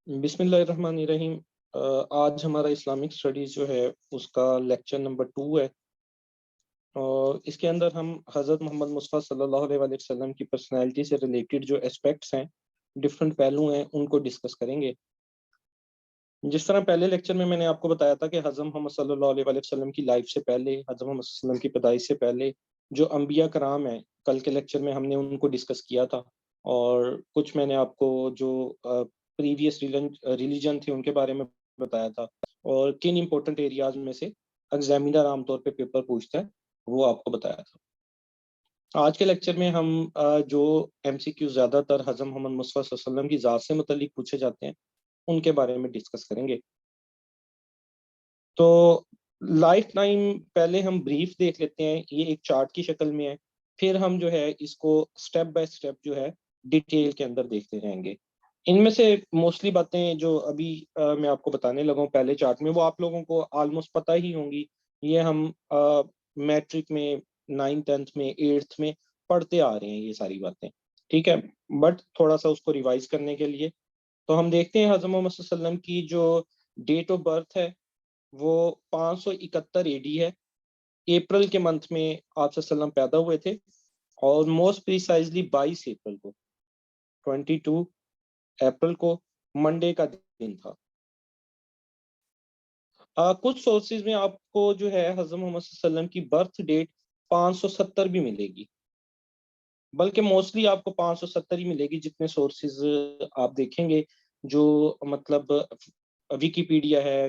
بسم اللہ الرحمن الرحیم۔ آج ہمارا اسلامک اسٹڈیز جو ہے اس کا لیکچر نمبر 2 ہے، اور اس کے اندر ہم حضرت محمد مصطفیٰ صلی اللہ علیہ وآلہ وسلم کی پرسنالٹی سے ریلیٹڈ جو اسپیکٹس ہیں، ڈفرینٹ پہلو ہیں، ان کو ڈسکس کریں گے۔ جس طرح پہلے لیکچر میں نے آپ کو بتایا تھا کہ حضرت محمد صلی اللہ علیہ وآلہ وسلم کی لائف سے پہلے، حضرت محمد صلی اللہ علیہ وسلم کی پیدائش سے پہلے جو انبیاء کرام ہیں، کل کے لیکچر میں ہم نے ان کو ڈسکس کیا تھا، اور کچھ میں نے آپ کو جو پریویس ریلیجن تھی ان کے بارے میں بتایا تھا، اور کن امپورٹنٹ ایریاز میں سے ایگزامینر عام طور پہ پیپر پوچھتا ہے وہ آپ کو بتایا تھا۔ آج کے لیکچر میں ہم جو ایم سی کیو زیادہ تر حضرت محمد مصطفیٰ صلی اللہ علیہ وسلم کی ذات سے متعلق پوچھے جاتے ہیں، ان کے بارے میں ڈسکس کریں گے۔ تو لائف ٹائم پہلے ہم بریف دیکھ لیتے ہیں، یہ ایک چارٹ کی شکل میں ہے، پھر ہم جو ہے اس کو سٹیپ بائی سٹیپ جو ہے ڈیٹیل کے اندر دیکھتے رہیں گے۔ ان میں سے موسٹلی باتیں جو ابھی میں آپ کو بتانے لگا ہوں پہلے چارٹ میں، وہ آپ لوگوں کو آلموسٹ پتہ ہی ہوں گی۔ یہ ہم میٹرک میں 9th 10th میں 8th میں پڑھتے آ رہے ہیں یہ ساری باتیں، ٹھیک ہے، بٹ تھوڑا سا اس کو ریوائز کرنے کے لیے تو ہم دیکھتے ہیں حضرت محمد صلی اللہ علیہ وسلم کی جو ڈیٹ آف برتھ ہے وہ 571 اے ڈی ہے۔ اپریل کے منتھ میں آپ صلی اللہ علیہ وسلم پیدا ہوئے تھے، اور موسٹ پریسائزلی 22 اپریل کو، 22 اپریل کو منڈے کا دن تھا۔ کچھ سورسز میں آپ کو جو ہے حضرت محمد صلی اللہ علیہ وسلم کی برتھ ڈیٹ 570 بھی ملے گی، بلکہ موسٹلی آپ کو 570 ہی ملے گی جتنے سورسز آپ دیکھیں گے، جو مطلب ویکیپیڈیا ہے،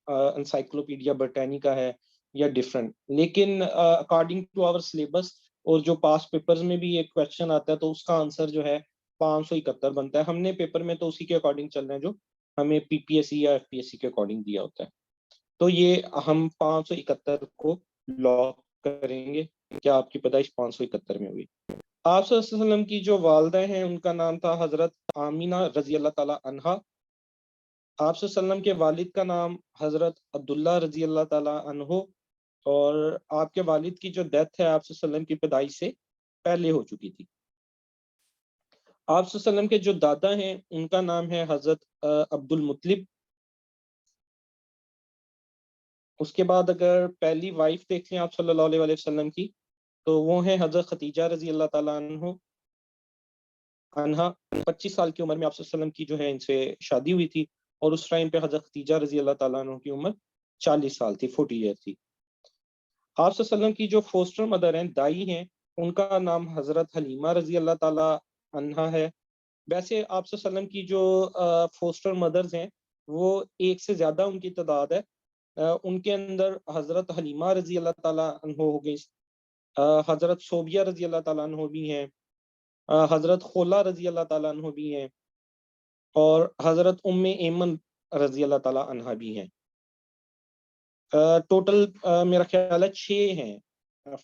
انسائکلوپیڈیا برٹانیکا ہے، یا ڈفرینٹ، لیکن اکارڈنگ ٹو آور سلیبس اور جو پاس پیپرز میں بھی ایک کویشچن آتا ہے تو اس کا آنسر جو ہے 571 بنتا ہے۔ ہم نے پیپر میں تو اسی کے اکارڈنگ چل رہے ہیں جو ہمیں پی پی ایس سی یا ایف پی ایس سی کے اکارڈنگ دیا ہوتا ہے، تو یہ ہم 571 کو لاک کریں گے کہ آپ کی پیدائش 571 میں ہوئی۔ آپ صلی اللہ علیہ وسلم کی جو والدہ ہیں ان کا نام تھا حضرت آمینہ رضی اللہ تعالی عنہا۔ آپ صلی اللہ علیہ وسلم کے والد کا نام حضرت عبداللہ رضی اللہ تعالی عنہ، اور آپ کے والد کی جو ڈیتھ ہے آپ صلی اللہ علیہ وسلم کی پیدائش سے پہلے ہو چکی تھی۔ آپ صلی اللہ علیہ وسلم کے جو دادا ہیں ان کا نام ہے حضرت عبد المطلب۔ اس کے بعد اگر پہلی وائف دیکھ لیں آپ صلی اللہ علیہ وآلہ وسلم کی تو وہ ہیں حضرت خدیجہ رضی اللہ تعالیٰ عنہا۔ 25 سال کی عمر میں آپ صلی اللہ علیہ وسلم کی جو ہے ان سے شادی ہوئی تھی، اور اس ٹائم پہ حضرت خدیجہ رضی اللہ تعالیٰ عنہ کی عمر 40 سال تھی، 40 ایئر تھی۔ آپ صلی اللہ علیہ وسلم کی جو فوسٹر مدر ہیں، دائی ہیں، ان کا نام حضرت حلیمہ رضی اللہ تعالیٰ عنہا ہے۔ ویسے آپ صلی اللہ علیہ وسلم کی جو فوسٹر مدرز ہیں وہ ایک سے زیادہ ان کی تعداد ہے۔ ان کے اندر حضرت حلیمہ رضی اللہ تعالیٰ عنہ ہو گئی، حضرت صوبیہ رضی اللہ تعالیٰ عنہ بھی ہیں، حضرت خولہ رضی اللہ تعالیٰ عنہ بھی ہیں، اور حضرت ام ایمن رضی اللہ تعالیٰ عنہ بھی ہیں۔ ٹوٹل میرا خیال ہے 6 ہیں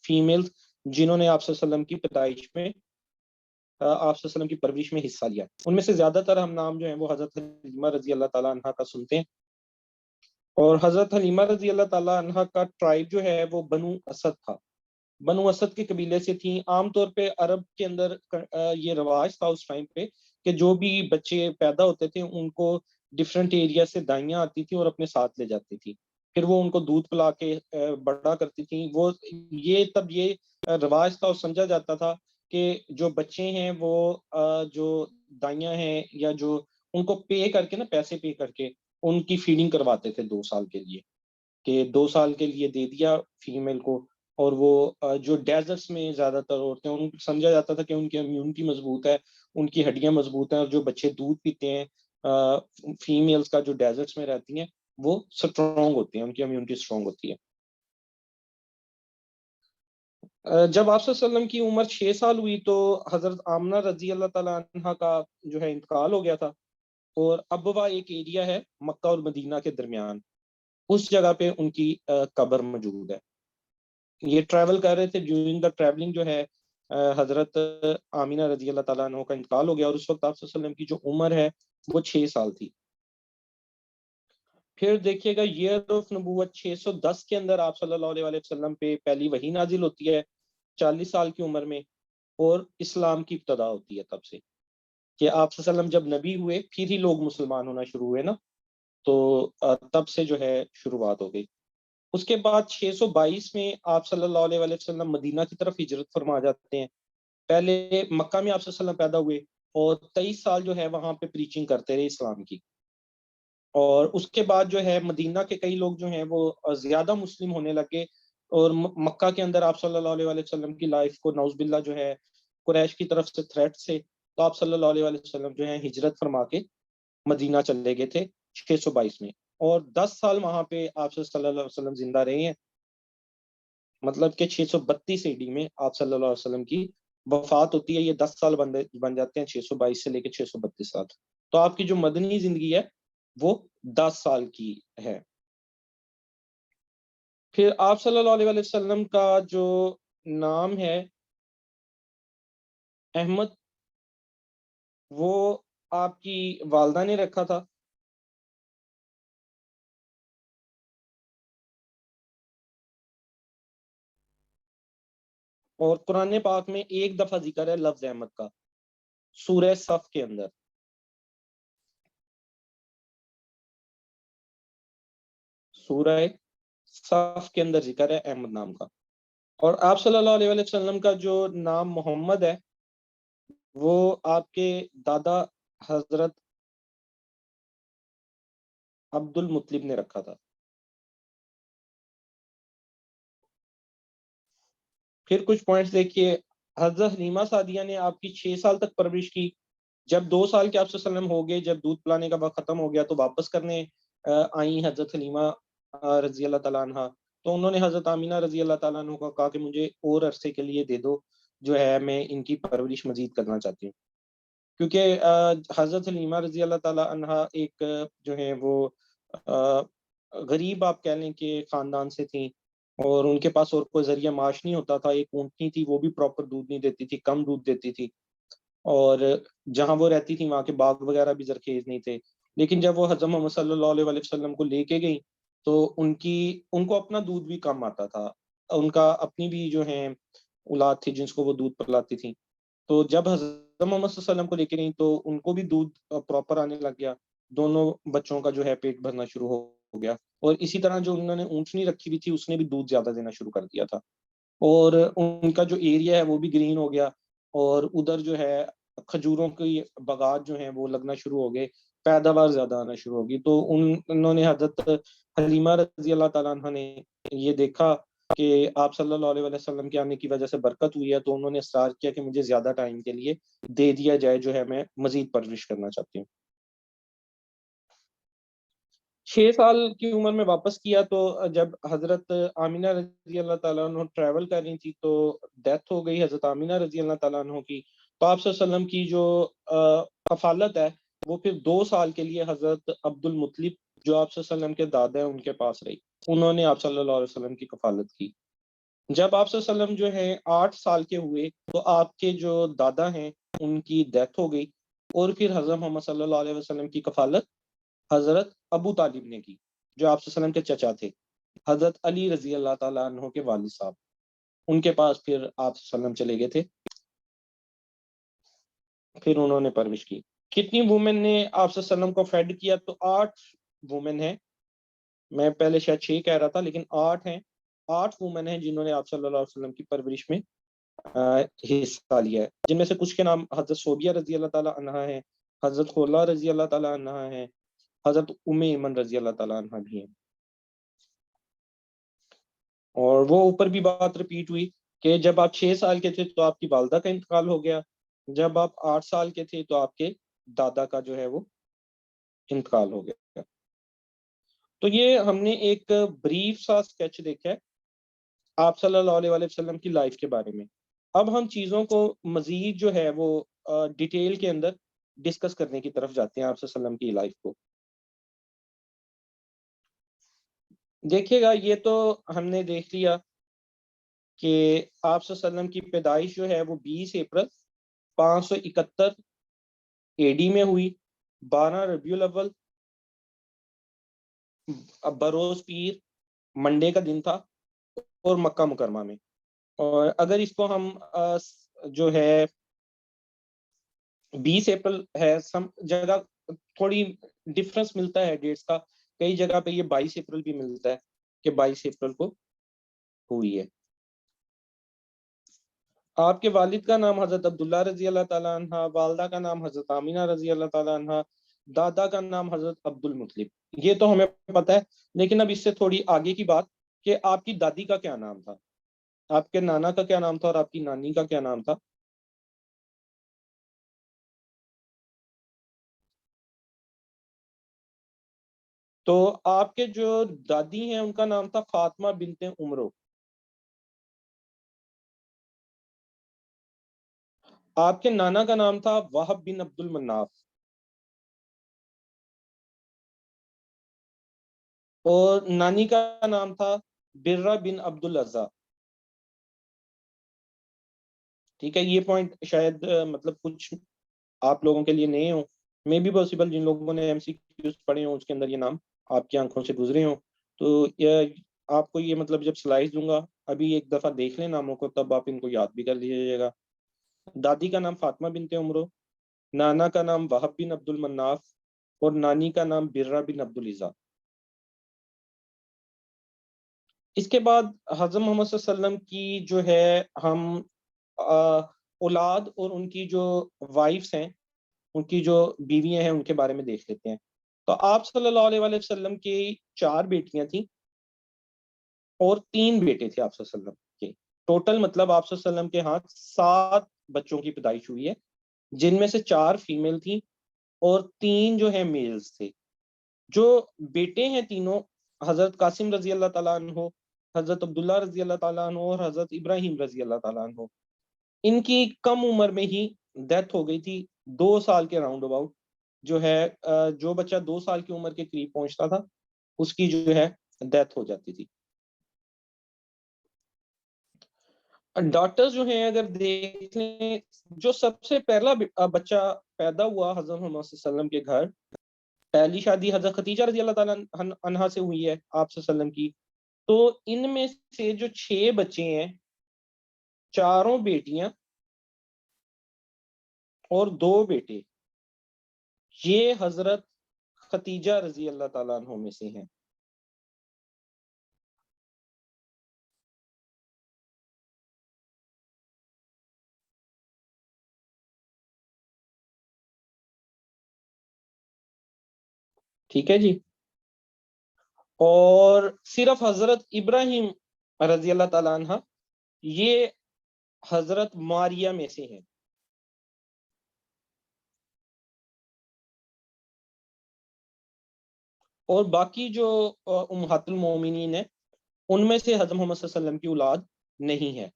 فیمیلز جنہوں نے آپ صلی اللہ علیہ وسلم کی پیدائش میں، آپ صلی اللہ علیہ وسلم کی پرورش میں حصہ لیا۔ ان میں سے زیادہ تر ہم نام جو ہیں وہ حضرت حلیمہ رضی اللہ تعالیٰ عنہ کا سنتے ہیں، اور حضرت حلیمہ رضی اللہ تعالیٰ عنہ کا ٹرائب جو ہے وہ بنو اسد تھا، بنو اسد کے قبیلے سے تھیں۔ عام طور پہ عرب کے اندر یہ رواج تھا اس ٹائم پہ کہ جو بھی بچے پیدا ہوتے تھے ان کو ڈفرینٹ ایریا سے دائیاں آتی تھیں اور اپنے ساتھ لے جاتی تھی، پھر وہ ان کو دودھ پلا کے بڑا کرتی تھیں۔ وہ یہ تب یہ رواج تھا، اور سمجھا جاتا تھا کہ جو بچے ہیں وہ جو دائیاں ہیں یا جو ان کو پے کر کے نا، پیسے پے کر کے ان کی فیڈنگ کرواتے تھے 2 سال کے لیے، کہ 2 سال کے لیے دے دیا فیمیل کو، اور وہ جو ڈیزرٹس میں زیادہ تر ہوتے ہیں ان سمجھا جاتا تھا کہ ان کی امیونٹی مضبوط ہے، ان کی ہڈیاں مضبوط ہیں، اور جو بچے دودھ پیتے ہیں فیمیلز کا جو ڈیزرٹس میں رہتی ہیں وہ سٹرونگ ہوتی ہیں، ان کی امیونٹی سٹرونگ ہوتی ہے۔ جب آپ صلی اللہ علیہ وسلم کی عمر 6 سال ہوئی تو حضرت آمنہ رضی اللہ تعالیٰ عنہ کا جو ہے انتقال ہو گیا تھا، اور ابوا ایک ایریا ہے مکہ اور مدینہ کے درمیان، اس جگہ پہ ان کی قبر موجود ہے۔ یہ ٹریول کر رہے تھے، ڈیورنگ دا ٹریولنگ جو ہے حضرت آمینہ رضی اللہ تعالیٰ عنہ کا انتقال ہو گیا، اور اس وقت آپ صلی اللہ علیہ وسلم کی جو عمر ہے وہ 6 سال تھی۔ پھر دیکھیے گا ایئر آف نبوت 610 کے اندر آپ صلی اللہ علیہ وآلہ وسلم پہ پہلی وحی نازل ہوتی ہے 40 سال کی عمر میں، اور اسلام کی ابتدا ہوتی ہے تب سے۔ کہ آپ صلی اللہ علیہ وسلم جب نبی ہوئے پھر ہی لوگ مسلمان ہونا شروع ہوئے نا، تو تب سے جو ہے شروعات ہو گئی۔ اس کے بعد 622 میں آپ صلی اللہ علیہ وسلم مدینہ کی طرف ہجرت فرما جاتے ہیں۔ پہلے مکہ میں آپ صلی اللہ علیہ وسلم پیدا ہوئے اور 23 سال جو ہے وہاں پہ پریچنگ کرتے رہے اسلام کی، اور اس کے بعد جو ہے مدینہ کے کئی لوگ جو ہیں وہ زیادہ مسلم ہونے لگے، اور مکہ کے اندر آپ صلی اللہ علیہ وسلم کی لائف کو نعوذ باللہ جو ہے قریش کی طرف سے تھریٹ سے، تو آپ صلی اللہ علیہ وسلم جو ہے ہجرت فرما کے مدینہ چلے گئے تھے 622 میں، اور 10 سال وہاں پہ آپ صلی اللہ علیہ وسلم زندہ رہے ہیں، مطلب کہ 632 AD میں آپ صلی اللہ علیہ وسلم کی وفات ہوتی ہے۔ یہ 10 سال بن جاتے ہیں 622 سے لے کے 632 سال، تو آپ کی جو مدنی زندگی ہے وہ 10 سال کی ہے۔ پھر آپ صلی اللہ علیہ وسلم کا جو نام ہے احمد، وہ آپ کی والدہ نے رکھا تھا، اور قرآن پاک میں ایک دفعہ ذکر ہے لفظ احمد کا، سورہ صف کے اندر۔ سورہ صف کے اندر ذکر ہے احمد نام کا۔ اور آپ صلی اللہ علیہ وسلم کا جو نام محمد ہے وہ آپ کے دادا حضرت عبد المطلب نے رکھا تھا۔ پھر کچھ پوائنٹس دیکھیے، حضرت حلیمہ سعدیہ نے آپ کی 6 سال تک پرورش کی۔ جب 2 سال کے آپ صلی اللہ علیہ وسلم ہو گئے، جب دودھ پلانے کا وقت ختم ہو گیا تو واپس کرنے آئیں حضرت حلیمہ رضی اللہ تعالیٰ عنہ، تو انہوں نے حضرت آمینہ رضی اللہ تعالیٰ عنہ کو کہا کہ مجھے اور عرصے کے لیے دے دو، جو ہے میں ان کی پرورش مزید کرنا چاہتی ہوں، کیونکہ حضرت حلیمہ رضی اللہ تعالیٰ عنہ ایک جو ہے وہ غریب آپ کہہ لیں کہ خاندان سے تھیں، اور ان کے پاس اور کوئی ذریعہ معاش نہیں ہوتا تھا۔ ایک اونٹنی تھی، وہ بھی پراپر دودھ نہیں دیتی تھی، کم دودھ دیتی تھی، اور جہاں وہ رہتی تھی وہاں کے باغ وغیرہ بھی زرخیز نہیں تھے۔ لیکن جب وہ حضرت محمد صلی اللہ علیہ وسلم کو لے کے گئی تو ان کو اپنا دودھ بھی کم آتا تھا، ان کا اپنی بھی جو ہے اولاد تھی جن کو وہ دودھ پلاتی تھی، تو جب حضرت محمد صلی اللہ علیہ وسلم کو لے کے گئی تو ان کو بھی دودھ پراپر آنے لگ گیا، دونوں بچوں کا جو ہے پیٹ بھرنا شروع ہو گیا، اور اسی طرح جو انہوں نے اونٹنی رکھی ہوئی تھی اس نے بھی دودھ زیادہ دینا شروع کر دیا تھا، اور ان کا جو ایریا ہے وہ بھی گرین ہو گیا، اور ادھر جو ہے کھجوروں کی باغات جو ہیں وہ لگنا شروع ہو گئے، پیداوار زیادہ آنا شروع ہوگی۔ تو انہوں نے حضرت حلیمہ رضی اللہ تعالیٰ عنہ نے یہ دیکھا کہ آپ صلی اللہ علیہ وسلم کے آنے کی وجہ سے برکت ہوئی ہے، تو انہوں نے اصرار کیا کہ مجھے زیادہ ٹائم کے لیے دے دیا جائے، جو ہے میں مزید پرورش کرنا چاہتی ہوں۔ 6 سال کی عمر میں واپس کیا، تو جب حضرت آمینہ رضی اللہ تعالیٰ عنہ ٹریول کر رہی تھی تو ڈیتھ ہو گئی حضرت آمینہ رضی اللہ تعالیٰ عنہ کی، تو آپ صلی اللہ علیہ وسلم کی جو کفالت ہے وہ پھر 2 سال کے لیے حضرت عبد المطلب جو آپ صلی اللہ علیہ وسلم کے دادا ہیں ان کے پاس رہی، انہوں نے آپ صلی اللہ علیہ وسلم کی کفالت کی۔ جب آپ صلی اللہ علیہ وسلم جو ہیں 8 سال کے ہوئے تو آپ کے جو دادا ہیں ان کی ڈیتھ ہو گئی، اور پھر حضرت محمد صلی اللہ علیہ وسلم کی کفالت حضرت ابو طالب نے کی، جو آپ صلی اللہ علیہ وسلم کے چچا تھے، حضرت علی رضی اللہ تعالیٰ عنہ کے والد صاحب، ان کے پاس پھر آپ صلی اللہ علیہ وسلم چلے گئے تھے، پھر انہوں نے پرورش کی۔ کتنی وومن نے آپ صلی اللہ علیہ وسلم کو فیڈ کیا؟ تو 8 وومن ہیں، میں پہلے شاید 6 کہہ رہا تھا لیکن 8 ہیں، 8 وومن ہیں جنہوں نے آپ صلی اللہ علیہ وسلم کی پرورش میں حصہ لیا ہے، جن میں سے کچھ کے نام حضرت صوبیہ رضی اللہ تعالیٰ عنہ ہیں، حضرت خولہ رضی اللہ تعالیٰ عنہ ہیں، حضرت ام ایمن رضی اللہ تعالیٰ عنہ بھی ہیں۔ اور وہ اوپر بھی بات رپیٹ ہوئی کہ جب آپ 6 سال کے تھے تو آپ کی والدہ کا انتقال ہو گیا، جب آپ 8 سال کے تھے تو آپ کے دادا کا جو ہے وہ انتقال ہو گیا۔ تو یہ ہم نے ایک بریف سا اسکیچ دیکھا ہے آپ صلی اللہ علیہ وسلم کی لائف کے بارے میں۔ اب ہم چیزوں کو مزید جو ہے وہ ڈیٹیل کے اندر ڈسکس کرنے کی طرف جاتے ہیں آپ صلی اللہ علیہ وسلم کی لائف کو۔ دیکھیے گا، یہ تو ہم نے دیکھ لیا کہ آپ صلی اللہ علیہ وسلم کی پیدائش جو ہے وہ 20 اپریل 571 AD میں ہوئی، 12 ربیع الاول بروز پیر منڈے کا دن تھا، اور مکہ مکرمہ میں۔ اور اگر اس کو ہم جو ہے 20 اپریل ہے. سم جگہ تھوڑی ڈفرنس ملتا ہے ڈیٹس کا, کئی جگہ پہ یہ 22 اپریل بھی ملتا ہے کہ 22 اپریل کو ہوئی ہے. آپ کے والد کا نام حضرت عبداللہ رضی اللہ تعالیٰ عنہ, والدہ کا نام حضرت آمینہ رضی اللہ تعالیٰ عنہ, دادا کا نام حضرت عبد المطلب. یہ تو ہمیں پتہ ہے, لیکن اب اس سے تھوڑی آگے کی بات کہ آپ کی دادی کا کیا نام تھا, آپ کے نانا کا کیا نام تھا اور آپ کی نانی کا کیا نام تھا؟ تو آپ کے جو دادی ہیں ان کا نام تھا فاطمہ بنت عمرو. آپ کے نانا کا نام تھا وہب بن عبد المناف, اور نانی کا نام تھا برہ بن عبد العزا. ٹھیک ہے, یہ پوائنٹ شاید مطلب کچھ آپ لوگوں کے لیے نئے ہوں, مے بی پاسبل جن لوگوں نے ایم سی کیوز پڑھے ہوں اس کے اندر یہ نام آپ کی آنکھوں سے گزرے ہوں. تو آپ کو یہ مطلب جب سلائڈ دوں گا ابھی ایک دفعہ دیکھ لیں ناموں کو, تب آپ ان کو یاد بھی کر لیجیے گا. دادی کا نام فاطمہ بنت عمرو, نانا کا نام وہب بن عبد المناف, اور نانی کا نام برہ بن عبد العزا. اس کے بعد حضرت محمد صلی اللہ علیہ وسلم کی جو ہے ہم اولاد اور ان کی جو وائفس ہیں, ان کی جو بیویاں ہیں, ان کے بارے میں دیکھ لیتے ہیں. تو آپ صلی اللہ علیہ وآلہ وسلم کی 4 بیٹیاں تھیں اور 3 بیٹے تھے آپ صلی اللہ علیہ وسلم کے. ٹوٹل مطلب آپ صلی اللہ علیہ وسلم کے ہاں 7 بچوں کی پیدائش ہوئی ہے, جن میں سے 4 فیمیل تھیں اور 3 جو ہیں میلز تھے. جو بیٹے ہیں تینوں, حضرت قاسم رضی اللہ تعالیٰ عنہ, حضرت عبداللہ رضی اللہ تعالیٰ عنہ اور حضرت ابراہیم رضی اللہ تعالیٰ عنہ, ان کی کم عمر میں ہی ڈیتھ ہو گئی تھی, 2 سال کے راؤنڈ اباؤٹ. جو ہے جو بچہ 2 سال کی عمر کے قریب پہنچتا تھا اس کی جو ہے ڈیتھ ہو جاتی تھی. ڈاٹرز جو ہیں اگر دیکھ لیں, جو سب سے پہلا بچہ پیدا ہوا حضرت محمد صلی اللہ علیہ وسلم کے گھر, پہلی شادی حضرت ختیجہ رضی اللہ تعالیٰ عنہا سے ہوئی ہے آپ صلی اللہ علیہ وسلم کی. تو ان میں سے جو 6 بچے ہیں, 4 بیٹیاں اور 2 بیٹے, یہ حضرت ختیجہ رضی اللہ تعالیٰ عنہ میں سے ہیں. ٹھیک ہے جی. اور صرف حضرت ابراہیم رضی اللہ تعالیٰ عنہ یہ حضرت ماریہ میں سے ہیں. اور باقی جو امہات المومنین ہیں ان میں سے حضرت محمد صلی اللہ علیہ وسلم کی اولاد نہیں ہے.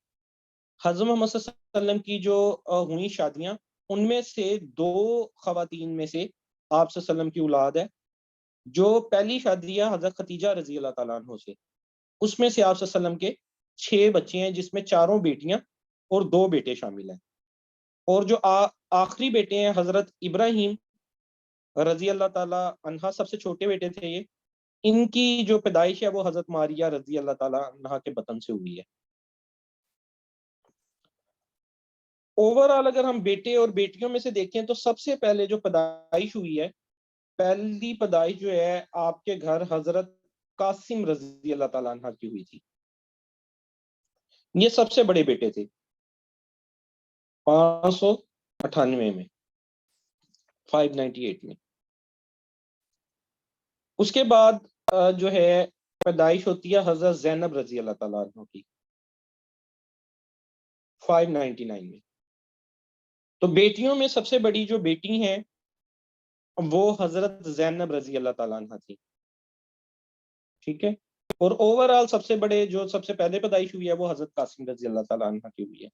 حضرت محمد صلی اللہ علیہ وسلم کی جو ہوئی شادیاں, ان میں سے 2 خواتین میں سے آپ صلی اللہ علیہ وسلم کی اولاد ہے. جو پہلی شادی ہے حضرت ختیجہ رضی اللہ تعالیٰ عنہ سے, اس میں سے آپ صلی اللہ علیہ وسلم کے 6 بچے ہیں, جس میں 4 بیٹیاں اور 2 بیٹے شامل ہیں. اور جو آخری بیٹے ہیں حضرت ابراہیم رضی اللہ تعالیٰ عنہ, سب سے چھوٹے بیٹے تھے یہ, ان کی جو پیدائش ہے وہ حضرت ماریہ رضی اللہ تعالیٰ عنہ کے بطن سے ہوئی ہے. اوور آل اگر ہم بیٹے اور بیٹیوں میں سے دیکھیں تو سب سے پہلے جو پیدائش ہوئی ہے, پہلی پیدائش جو ہے آپ کے گھر حضرت قاسم رضی اللہ تعالیٰ عنہ کی ہوئی تھی. یہ سب سے بڑے بیٹے تھے 598 میں, 598 میں. اس کے بعد جو ہے پیدائش ہوتی ہے حضرت زینب رضی اللہ تعالیٰ عنہ کی 599 میں. تو بیٹیوں میں سب سے بڑی جو بیٹی ہیں وہ حضرت زینب رضی اللہ تعالیٰ عنہ تھی. ٹھیک ہے. اور اوور آل سب سے بڑے جو سب سے پہلے پیدائش ہوئی ہے وہ حضرت قاسم رضی اللہ تعالیٰ عنہ کی ہوئی ہے.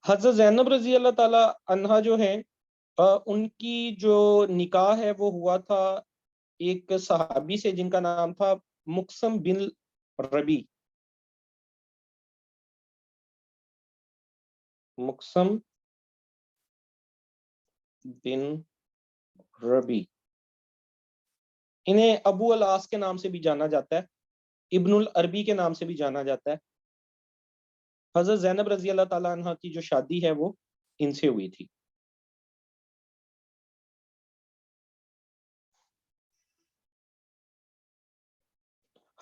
حضرت زینب رضی اللہ تعالیٰ عنہ جو ہیں, ان کی جو نکاح ہے وہ ہوا تھا ایک صحابی سے جن کا نام تھا مقسم بن ربی. مقسم بن ربی, انہیں ابو العاص کے نام سے بھی جانا جاتا ہے, ابن العربی کے نام سے بھی جانا جاتا ہے. حضرت زینب رضی اللہ تعالیٰ عنہ کی جو شادی ہے وہ ان سے ہوئی تھی.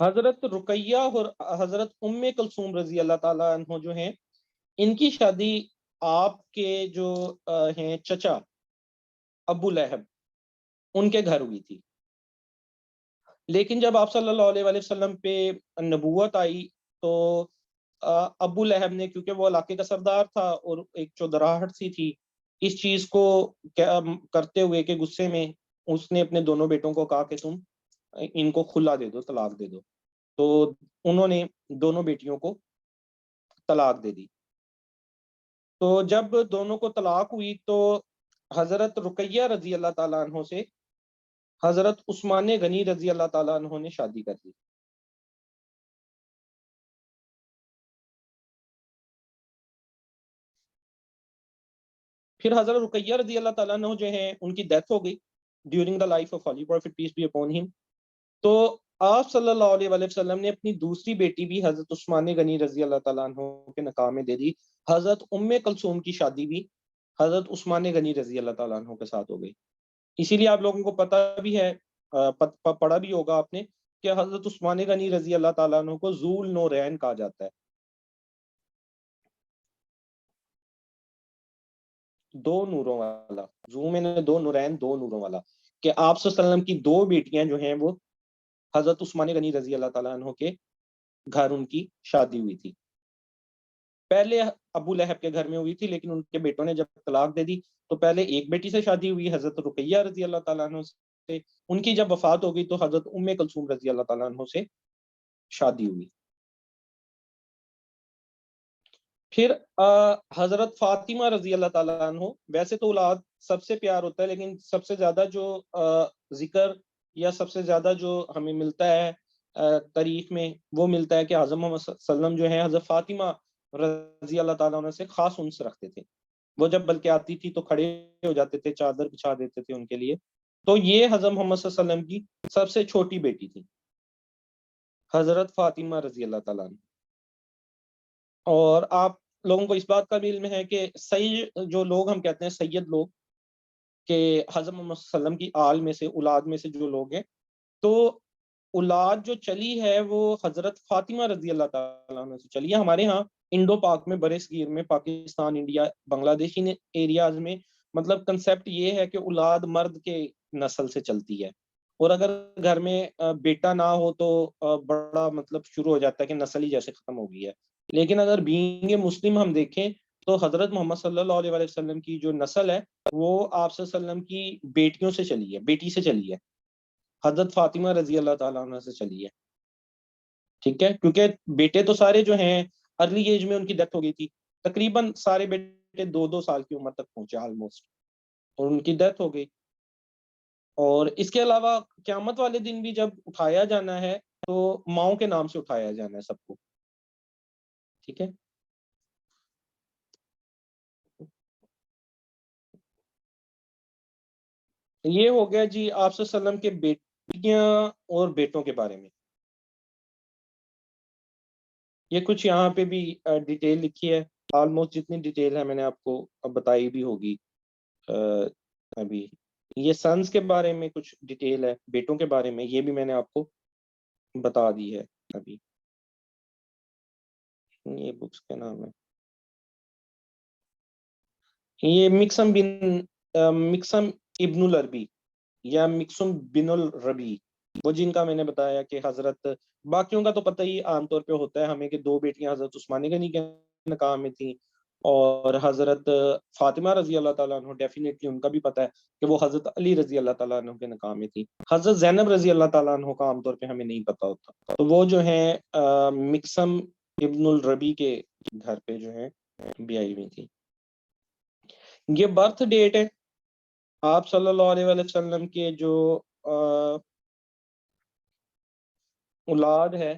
حضرت رقیہ اور حضرت کلثوم رضی اللہ تعالیٰ عنہ جو ہیں، ان کی شادی آپ کے جو ہیں چچا ابو لہب، ان کے گھر ہوئی تھی. لیکن جب آپ صلی اللہ علیہ وآلہ وسلم پہ نبوت آئی تو ابو لہب نے، کیونکہ وہ علاقے کا سردار تھا اور ایک چودراہٹ سی تھی اس چیز کو کرتے ہوئے کہ غصے میں اس نے اپنے دونوں بیٹوں کو کہا کہ تم ان کو کھلا دے دو، طلاق دے دو. تو انہوں نے دونوں بیٹیوں کو طلاق دے دی. تو جب دونوں کو طلاق ہوئی تو حضرت رقیہ رضی اللہ تعالیٰ عنہ سے حضرت عثمان غنی رضی اللہ تعالیٰ عنہ نے شادی کر لی. پھر حضرت رقیہ رضی اللہ تعالیٰ عنہ جو ہیں ان کی ڈیتھ ہو گئی during the life of holy prophet peace be upon him. تو آپ صلی اللہ علیہ وآلہ وسلم نے اپنی دوسری بیٹی بھی حضرت عثمان غنی رضی اللہ تعالیٰ عنہ کے نکاح میں دے دی. حضرت کلثوم کی شادی بھی حضرت عثمان غنی رضی اللہ تعالیٰ عنہ کے ساتھ ہو گئی. اسی لیے آپ لوگوں کو پتہ بھی ہے، پڑھا بھی ہوگا آپ نے، کہ حضرت عثمان غنی رضی اللہ تعالیٰ عنہ کو ذو النورین کہا جاتا ہے، دو نوروں والا. ذو میں نے دو نورین، دو نوروں والا، کہ آپ صلی اللہ علیہ وسلم کی دو بیٹیاں جو ہیں وہ حضرت عثمان غنی رضی اللہ تعالیٰ عنہ کے گھر ان کی شادی ہوئی تھی. پہلے ابو لہب کے گھر میں ہوئی تھی، لیکن ان کے بیٹوں نے جب طلاق دے دی تو پہلے ایک بیٹی سے شادی ہوئی حضرت رقیہ رضی اللہ تعالیٰ عنہ سے. ان کی جب وفات ہو گئی تو حضرت کلثوم رضی اللہ تعالیٰ عنہ سے شادی ہوئی. پھر حضرت فاطمہ رضی اللہ تعالیٰ عنہ، ویسے تو اولاد سب سے پیار ہوتا ہے، لیکن سب سے زیادہ جو ذکر یا سب سے زیادہ جو ہمیں ملتا ہے تاریخ میں، وہ ملتا ہے کہ حضرت محمد صلی اللہ علیہ وسلم جو ہیں حضرت فاطمہ رضی اللہ تعالیٰ عنہ سے خاص انس رکھتے تھے. وہ جب بلکہ آتی تھی تو کھڑے ہو جاتے تھے، چادر بچھا دیتے تھے ان کے لیے. تو یہ حضرت محمد صلی اللہ علیہ وسلم کی سب سے چھوٹی بیٹی تھی حضرت فاطمہ رضی اللہ تعالیٰ عنہ. اور آپ لوگوں کو اس بات کا بھی علم ہے کہ جو لوگ ہم کہتے ہیں سید لوگ، کہ حضرت محمد صلی اللہ علیہ وسلم کی آل میں سے، اولاد میں سے جو لوگ ہیں، تو اولاد جو چلی ہے وہ حضرت فاطمہ رضی اللہ تعالیٰ عنہ سے چلی ہے. ہمارے ہاں انڈو پاک میں، برِ صغیر میں، پاکستان، انڈیا، بنگلہ دیش ایریاز میں مطلب کنسیپٹ یہ ہے کہ اولاد مرد کے نسل سے چلتی ہے، اور اگر گھر میں بیٹا نہ ہو تو بڑا مطلب شروع ہو جاتا ہے کہ نسل ہی جیسے ختم ہو گئی ہے. لیکن اگر بینگ مسلم ہم دیکھیں تو حضرت محمد صلی اللہ علیہ وسلم کی جو نسل ہے وہ آپ صلی اللہ علیہ وسلم کی بیٹیوں سے چلی ہے، بیٹی سے چلی ہے، حضرت فاطمہ رضی اللہ تعالیٰ عنہ سے چلی ہے. ٹھیک ہے، کیونکہ بیٹے تو سارے جو ہیں ارلی ایج میں ان کی ڈیتھ ہو گئی تھی، تقریباً سارے بیٹے 2 سال کی عمر تک پہنچے آلموسٹ، اور ان کی ڈیتھ ہو گئی. اور اس کے علاوہ قیامت والے دن بھی جب اٹھایا جانا ہے تو ماؤں کے نام سے اٹھایا جانا ہے سب کو. ٹھیک ہے، یہ ہو گیا جی آپ صلی اللہ علیہ وسلم کے بیٹیاں اور بیٹوں کے بارے میں. یہ کچھ یہاں پہ بھی ڈیٹیل لکھی ہے، آلموسٹ جتنی ڈیٹیل ہے میں نے آپ کو اب بتائی بھی ہوگی. ابھی یہ سنس کے بارے میں کچھ ڈیٹیل ہے، بیٹوں کے بارے میں یہ بھی میں نے آپ کو بتا دی ہے. ابھی یہ بکس کا نام ہے، یہ مکسم ابن العربی یا مکسم بن الربی، وہ جن کا میں نے بتایا کہ حضرت، باقیوں کا تو پتہ ہی عام طور پہ ہوتا ہے ہمیں کہ دو بیٹیاں حضرت عثمان غنی کے نکاح میں تھیں، اور حضرت فاطمہ رضی اللہ تعالیٰ عنہ ڈیفینیٹلی ان کا بھی پتہ ہے کہ وہ حضرت علی رضی اللہ تعالیٰ عنہ کے نکاح میں تھی. حضرت زینب رضی اللہ تعالیٰ عنہ کا عام طور پہ ہمیں نہیں پتہ ہوتا. تو وہ جو ہیں مکسم ابن الربی کے گھر پہ جو ہے بیائی ہوئی تھی. یہ برتھ ڈیٹ ہے آپ صلی اللہ علیہ وسلم کے جو اولاد ہے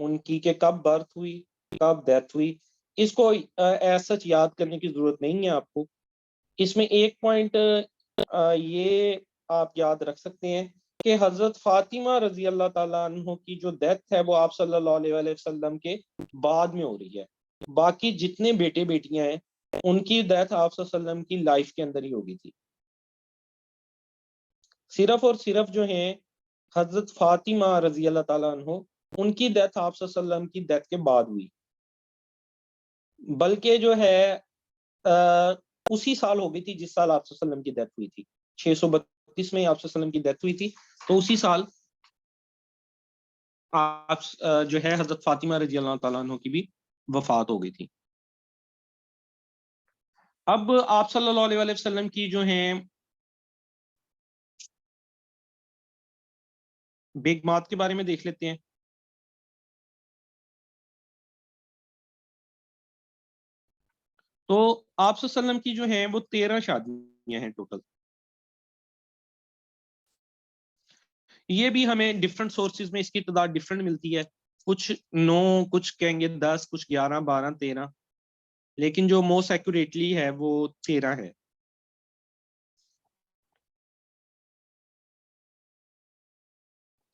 ان کی، کہ کب برتھ ہوئی کب ڈیتھ ہوئی. اس کو ایز سچ یاد کرنے کی ضرورت نہیں ہے آپ کو. اس میں ایک پوائنٹ یہ آپ یاد رکھ سکتے ہیں کہ حضرت فاطمہ رضی اللہ تعالیٰ عنہ کی جو ڈیتھ ہے وہ آپ صلی اللہ علیہ وسلم کے بعد میں ہو رہی ہے. باقی جتنے بیٹے بیٹیاں ہیں ان کی ڈیتھ آپ صلی اللہ علیہ وسلم کی لائف کے اندر ہی ہو گئی تھی. صرف اور صرف جو ہیں حضرت فاطمہ رضی اللہ تعالیٰ عنہ ان کی ڈیتھ آپ صلی اللہ علیہ وسلم کی ڈیتھ کے بعد ہوئی، بلکہ جو ہے اسی سال ہو گئی تھی جس سال آپ صلی اللہ علیہ وسلم کی ڈیتھ ہوئی تھی، 632 میں آپ صلی اللہ علیہ وسلم کی ڈیتھ ہوئی تھی، تو اسی سال آپ جو ہے حضرت فاطمہ رضی اللہ تعالیٰ عنہ کی بھی وفات ہو گئی تھی۔ اب آپ صلی اللہ علیہ وسلم کی جو ہیں بیگمات کے بارے میں دیکھ لیتے ہیں۔ تو آپ صلی اللہ علیہ وسلم کی جو ہیں وہ 13 شادیاں ہیں ٹوٹل۔ یہ بھی ہمیں ڈفرنٹ سورسز میں اس کی تعداد ڈفرنٹ ملتی ہے، کچھ 9، کچھ کہیں گے 10، کچھ 11، 12، 13، لیکن جو موسٹ ایکوریٹلی ہے وہ 13 ہے۔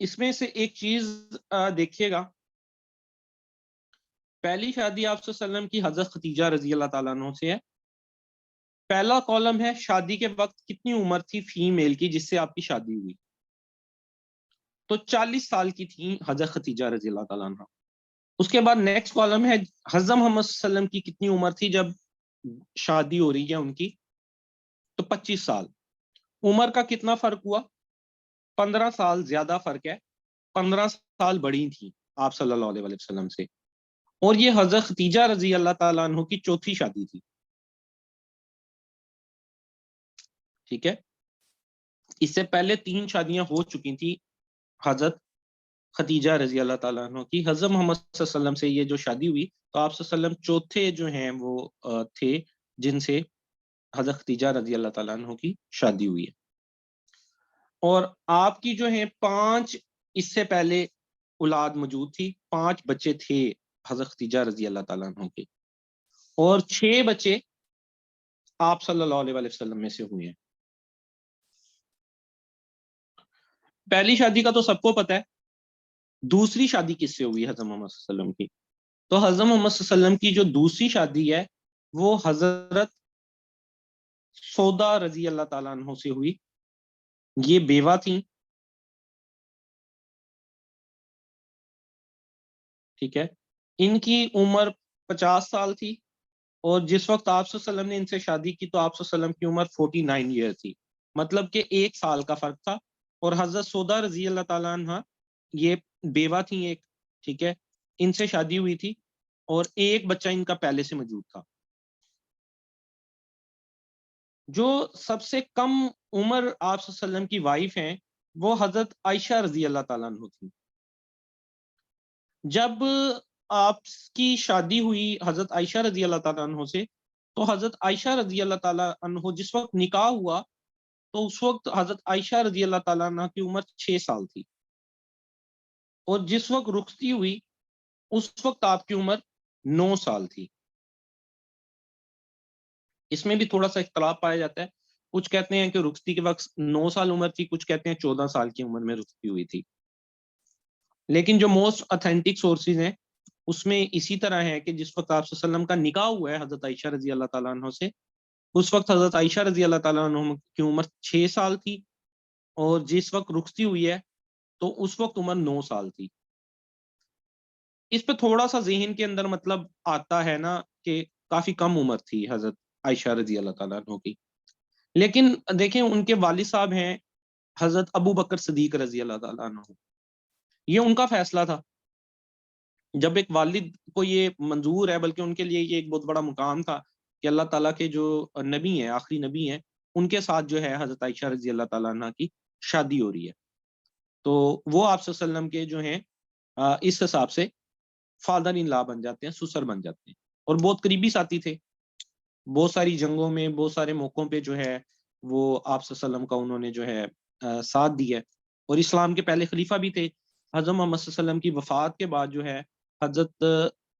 اس میں سے ایک چیز دیکھیے گا، پہلی شادی آپ صلی اللہ علیہ وسلم کی حضرت خدیجہ رضی اللہ تعالیٰ عنہ سے ہے۔ پہلا کالم ہے شادی کے وقت کتنی عمر تھی فیمیل کی جس سے آپ کی شادی ہوئی، تو 40 سال کی تھی حضرت خدیجہ رضی اللہ تعالیٰ عنہ۔ اس کے بعد نیکسٹ کالم ہے حضرت محمد صلی اللہ علیہ وسلم کی کتنی عمر تھی جب شادی ہو رہی ہے ان کی، تو 25 سال۔ عمر کا کتنا فرق ہوا؟ 15 سال زیادہ فرق ہے، 15 سال بڑی تھی آپ صلی اللہ علیہ وسلم سے، اور یہ حضرت خدیجہ رضی اللہ تعالیٰ عنہ کی چوتھی شادی تھی، ٹھیک ہے۔ اس سے پہلے 3 شادیاں ہو چکی تھی حضرت خدیجہ رضی اللہ تعالیٰ عنہ کی۔ حضرت محمد صلی اللہ علیہ وسلم سے یہ جو شادی ہوئی تو آپ صلی اللہ علیہ وسلم چوتھے جو ہیں وہ تھے جن سے حضرت خدیجہ رضی اللہ تعالیٰ عنہ کی شادی ہوئی ہے۔ اور آپ کی جو ہیں 5 اس سے پہلے اولاد موجود تھی، 5 بچے تھے حضرت خدیجہ رضی اللہ تعالیٰ عنہ کے، اور 6 بچے آپ صلی اللہ علیہ وسلم میں سے ہوئے ہیں۔ پہلی شادی کا تو سب کو پتہ ہے، دوسری شادی کس سے ہوئی حضرت محمد صلی اللہ علیہ وسلم کی؟ تو حضرت محمد صلی اللہ علیہ وسلم کی جو دوسری شادی ہے وہ حضرت سودا رضی اللہ تعالیٰ عنہ سے ہوئی۔ یہ بیوہ تھیں، ٹھیک ہے۔ ان کی عمر 50 سال تھی، اور جس وقت آپ صلی اللہ علیہ وسلم نے ان سے شادی کی تو آپ صلی اللہ علیہ وسلم کی عمر 49 ایئر تھی، مطلب کہ 1 سال کا فرق تھا۔ اور حضرت سودا رضی اللہ تعالیٰ عنہ یہ بیوہ تھیں ایک، ٹھیک ہے، ان سے شادی ہوئی تھی، اور ایک بچہ ان کا پہلے سے موجود تھا۔ جو سب سے کم عمر آپ صلی اللہ علیہ وسلم کی وائف ہیں وہ حضرت عائشہ رضی اللہ تعالیٰ عنہ تھی۔ جب آپ کی شادی ہوئی حضرت عائشہ رضی اللہ تعالیٰ عنہ سے، تو حضرت عائشہ رضی اللہ تعالیٰ عنہ جس وقت نکاح ہوا تو اس وقت حضرت عائشہ رضی اللہ تعالیٰ عنہ کی عمر 6 سال تھی، اور جس وقت رخصتی ہوئی اس وقت آپ کی عمر 9 سال تھی۔ اس میں بھی تھوڑا سا اختلاف پایا جاتا ہے، کچھ کہتے ہیں کہ رخصتی کے وقت 9 سال عمر تھی، کچھ کہتے ہیں 14 سال کی عمر میں رخصتی ہوئی تھی، لیکن جو موسٹ اتھینٹک سورسز ہیں اس میں اسی طرح ہے کہ جس وقت آپ صلی اللہ علیہ وسلم کا نکاح ہوا ہے حضرت عائشہ رضی اللہ تعالیٰ عنہ سے، اس وقت حضرت عائشہ رضی اللہ تعالیٰ عنہ کی عمر 6 سال تھی، اور جس وقت رخصتی ہوئی ہے تو اس وقت عمر 9 سال تھی۔ اس پہ تھوڑا سا ذہن کے اندر مطلب آتا ہے نا کہ کافی کم عمر تھی حضرت عائشہ رضی اللہ تعالیٰ عنہ کی، لیکن دیکھیں ان کے والد صاحب ہیں حضرت ابو بکر صدیق رضی اللہ تعالیٰ عنہ، یہ ان کا فیصلہ تھا۔ جب ایک والد کو یہ منظور ہے، بلکہ ان کے لیے یہ ایک بہت بڑا مقام تھا کہ اللہ تعالیٰ کے جو نبی ہیں، آخری نبی ہیں، ان کے ساتھ جو ہے حضرت عائشہ رضی اللہ تعالیٰ عنہ کی شادی ہو رہی ہے، تو وہ آپ صلی اللہ علیہ وسلم کے جو ہیں اس حساب سے فادر ان لا بن جاتے ہیں، سسر بن جاتے ہیں، اور بہت قریبی ساتھی تھے، بہت ساری جنگوں میں، بہت سارے موقعوں پہ جو ہے وہ آپ صلی اللہ علیہ وسلم کا انہوں نے جو ہے ساتھ دیا، اور اسلام کے پہلے خلیفہ بھی تھے۔ حضرت محمد صلی اللہ علیہ وسلم کی وفات کے بعد جو ہے حضرت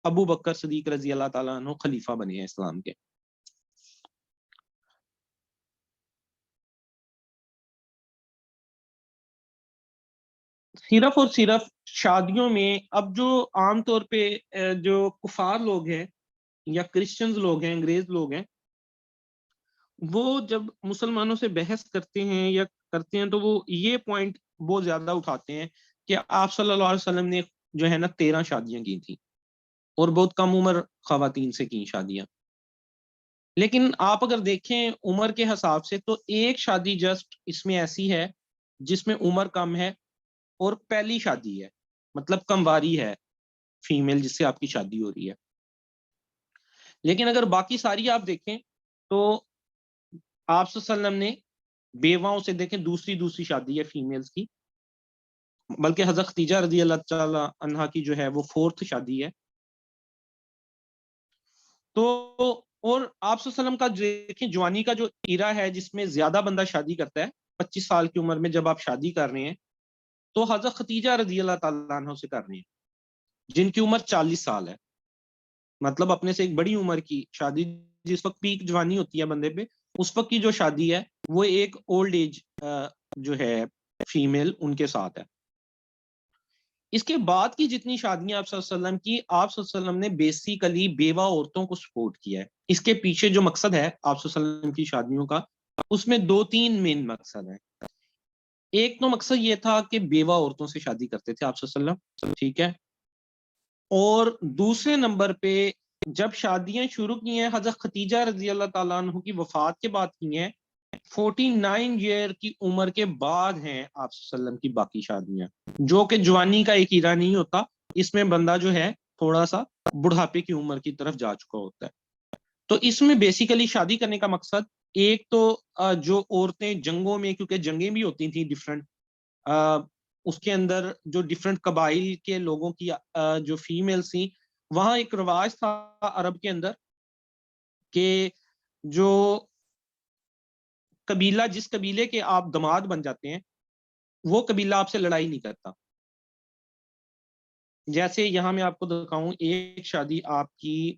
ابو بکر صدیق رضی اللہ تعالیٰ عنہ خلیفہ بنے ہیں اسلام کے۔ صرف اور صرف شادیوں میں اب جو عام طور پہ جو کفار لوگ ہیں یا کرسچنز لوگ ہیں، انگریز لوگ ہیں، وہ جب مسلمانوں سے بحث کرتے ہیں یا کرتے ہیں تو وہ یہ پوائنٹ بہت زیادہ اٹھاتے ہیں کہ آپ صلی اللہ علیہ وسلم نے جو ہے نا 13 شادیاں کی تھیں، اور بہت کم عمر خواتین سے کی شادیاں. لیکن آپ اگر دیکھیں عمر کے حساب سے تو ایک شادی جسٹ اس میں ایسی ہے جس میں عمر کم ہے اور پہلی شادی ہے، مطلب کمواری ہے فیمیل جس سے آپ کی شادی ہو رہی ہے. لیکن اگر باقی ساری آپ دیکھیں تو آپ صلی اللہ علیہ وسلم نے بیواؤں سے دیکھیں دوسری شادی ہے فیمیلز کی، بلکہ حضرت خدیجہ رضی اللہ تعالی عنہا کی جو ہے وہ 4تھ شادی ہے. تو اور آپ صلی اللہ علیہ وسلم کا دیکھیں جوانی کا جو ایرا ہے جس میں زیادہ بندہ شادی کرتا ہے 25 سال کی عمر میں جب آپ شادی کر رہے ہیں تو حضرت خدیجہ رضی اللہ تعالیٰ عنہ سے کر رہے ہیں جن کی عمر 40 سال ہے، مطلب اپنے سے ایک بڑی عمر کی شادی، جس وقت پیک جوانی ہوتی ہے بندے پہ، اس وقت کی جو شادی ہے وہ ایک اولڈ ایج جو ہے فیمیل ان کے ساتھ ہے. اس کے بعد کی جتنی شادیاں آپ صلی اللہ علیہ وسلم کی، آپ صلی اللہ علیہ وسلم نے بیسیکلی بیوہ عورتوں کو سپورٹ کیا ہے. اس کے پیچھے جو مقصد ہے آپ صلی اللہ علیہ وسلم کی شادیوں کا، اس میں 2-3 مین مقصد ہیں. ایک تو مقصد یہ تھا کہ بیوہ عورتوں سے شادی کرتے تھے آپ صلی اللہ علیہ وسلم، ٹھیک ہے. اور دوسرے نمبر پہ جب شادیاں شروع کی ہیں حضرت خدیجہ رضی اللہ تعالیٰ عنہ کی وفات کے بعد کی ہیں، 49 ایئر کی عمر کے بعد ہیں آپ صلی اللہ علیہ وسلم کی باقی شادیاں، جو کہ جوانی کا ایک ایرا نہیں ہوتا، اس میں بندہ جو ہے تھوڑا سا بڑھاپے کی عمر کی طرف جا چکا ہوتا ہے. تو اس میں بیسیکلی شادی کرنے کا مقصد ایک تو جو عورتیں جنگوں میں، کیونکہ جنگیں بھی ہوتی تھیں ڈفرنٹ، اس کے اندر جو ڈفرنٹ قبائل کے لوگوں کی جو فیمیل تھیں، وہاں ایک رواج تھا عرب کے اندر کہ جو قبیلہ، جس قبیلے کے آپ داماد بن جاتے ہیں، وہ قبیلہ آپ سے لڑائی نہیں کرتا. جیسے یہاں میں آپ کو دکھاؤں ایک شادی آپ کی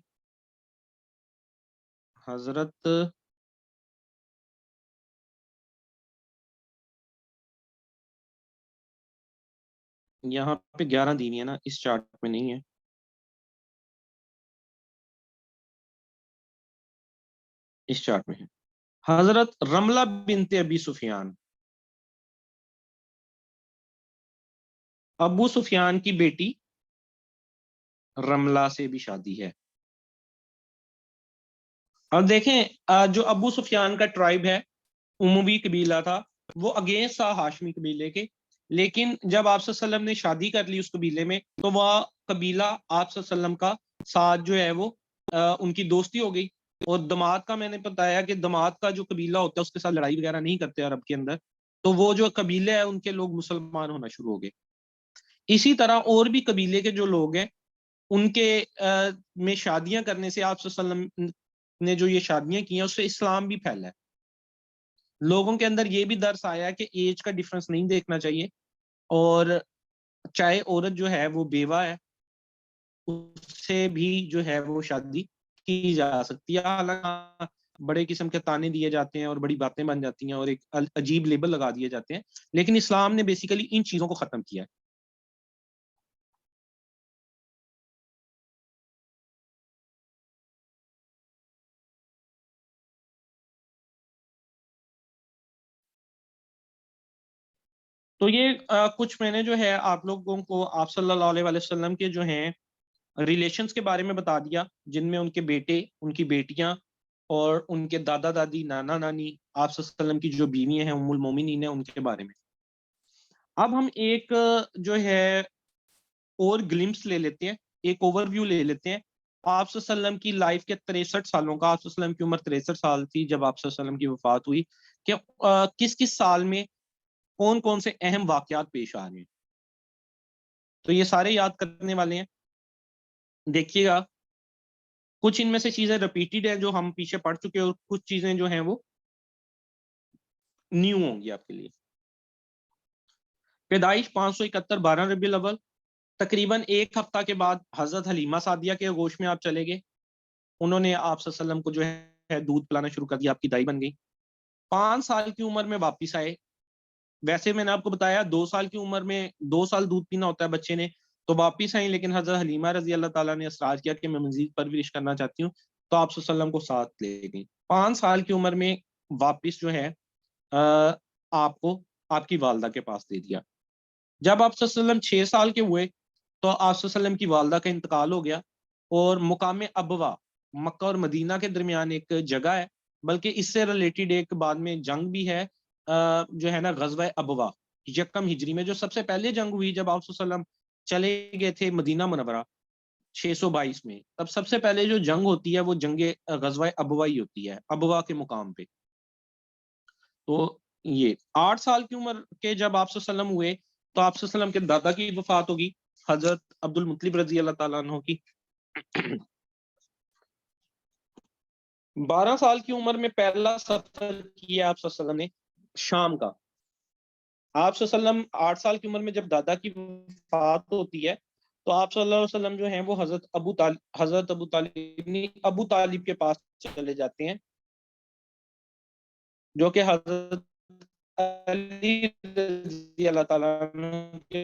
حضرت یہاں پہ 11 دینی ہے نا، اس چارٹ میں نہیں ہے، اس چارٹ میں ہے. حضرت رملہ بنت ابی سفیان، ابو سفیان کی بیٹی رملہ سے بھی شادی ہے. اب دیکھیں جو ابو سفیان کا ٹرائب ہے، اموی قبیلہ تھا، وہ اگینسٹ تھا ہاشمی قبیلے کے. لیکن جب آپ صلی اللہ علیہ وسلم نے شادی کر لی اس قبیلے میں تو وہ قبیلہ آپ صلی اللہ علیہ وسلم کا ساتھ جو ہے وہ ان کی دوستی ہو گئی. اور دماد کا میں نے بتایا کہ دماد کا جو قبیلہ ہوتا ہے اس کے ساتھ لڑائی وغیرہ نہیں کرتے عرب کے اندر، تو وہ جو قبیلے ہیں ان کے لوگ مسلمان ہونا شروع ہو گئے. اسی طرح اور بھی قبیلے کے جو لوگ ہیں ان کے میں شادیاں کرنے سے آپ صلی اللہ علیہ وسلم نے جو یہ شادیاں کی ہیں اس سے اسلام بھی پھیلا ہے. لوگوں کے اندر یہ بھی درس آیا کہ ایج کا ڈیفرنس نہیں دیکھنا چاہیے، اور چاہے عورت جو ہے وہ بیوہ ہے اس سے بھی جو ہے وہ شادی کی جا سکتی ہے. حالانکہ بڑے قسم کے تانے دیے جاتے ہیں اور بڑی باتیں بن جاتی ہیں اور ایک عجیب لیبل لگا دیے جاتے ہیں، لیکن اسلام نے بیسیکلی ان چیزوں کو ختم کیا ہے. تو یہ کچھ میں نے جو ہے آپ لوگوں کو آپ صلی اللہ علیہ وسلم کے جو ہیں ریلیشنز کے بارے میں بتا دیا، جن میں ان کے بیٹے، ان کی بیٹیاں اور ان کے دادا دادی، نانا نانی، آپ صلی اللہ علیہ وسلم کی جو بیویاں ہیں ام المومنین ہیں ان کے بارے میں. اب ہم ایک جو ہے اور گلمپس لے لیتے ہیں، ایک اوور ویو لے لیتے ہیں آپ صلی اللہ علیہ وسلم کی لائف کے 63 سالوں کا. آپ صلی اللہ علیہ وسلم کی عمر 63 سال تھی جب آپ صلی اللہ علیہ وسلم کی وفات ہوئی، کہ کس کس سال میں کون کون سے اہم واقعات پیش آ رہے ہیں. تو یہ سارے یاد کرنے والے ہیں. دیکھیے گا کچھ ان میں سے چیزیں ریپیٹیڈ ہیں جو ہم پیچھے پڑھ چکے ہیں، اور کچھ چیزیں جو ہیں وہ نیو ہوں گی آپ کے لیے. پیدائش 571 12 ربیع الاول، تقریباً ایک ہفتہ کے بعد حضرت حلیمہ سعدیہ کے گوش میں آپ چلے گئے، انہوں نے آپ صلی اللہ علیہ وسلم کو جو ہے دودھ پلانا شروع کر دیا، آپ کی دائی بن گئی. 5 سال کی عمر میں واپس آئے. ویسے میں نے آپ کو بتایا 2 سال کی عمر میں 2 سال دودھ پینا ہوتا ہے بچے نے، تو واپس آئیں، لیکن حضرت حلیمہ رضی اللہ تعالیٰ نے اصرار کیا کہ میں مزید پرورش کرنا چاہتی ہوں، تو آپ صلی اللہ علیہ وسلم کو ساتھ لے گئی. 5 سال کی عمر میں واپس جو ہے آپ کو آپ کی والدہ کے پاس دے دیا. جب آپ صلی اللہ علیہ وسلم 6 سال کے ہوئے تو آپ صلی اللہ علیہ وسلم کی والدہ کا انتقال ہو گیا، اور مقام ابوا مکہ اور مدینہ کے درمیان ایک جگہ ہے، بلکہ اس سے ریلیٹڈ ایک بعد میں جنگ بھی ہے جو ہے نا غزوہ ابوا یکم ہجری میں، جو سب سے پہلے جنگ ہوئی جب آپ صلی اللہ علیہ وسلم چلے گئے تھے مدینہ منورہ 622 میں، تب سب سے پہلے جو جنگ ہوتی ہے وہ جنگ غزوہ ابوا ہی ہوتی ہے، ابوا کے مقام پہ۔ تو یہ 8 سال کی عمر کے جب آپ صلی اللہ علیہ وسلم ہوئے تو آپ صلی اللہ علیہ وسلم کے دادا کی وفات ہوگی، حضرت عبد المطلب رضی اللہ تعالیٰ عنہ کی۔ 12 سال کی عمر میں پہلا سفر کیا آپ صلی اللہ علیہ وسلم نے شام کا۔ آپ صلی اللہ علیہ وسلم 8 سال کی عمر میں جب دادا کی وفات ہوتی ہے تو آپ صلی اللہ علیہ وسلم جو ہیں وہ حضرت ابو طالب کے پاس چلے جاتے ہیں، جو کہ حضرت علی رضی اللہ تعالیٰ عنہ کے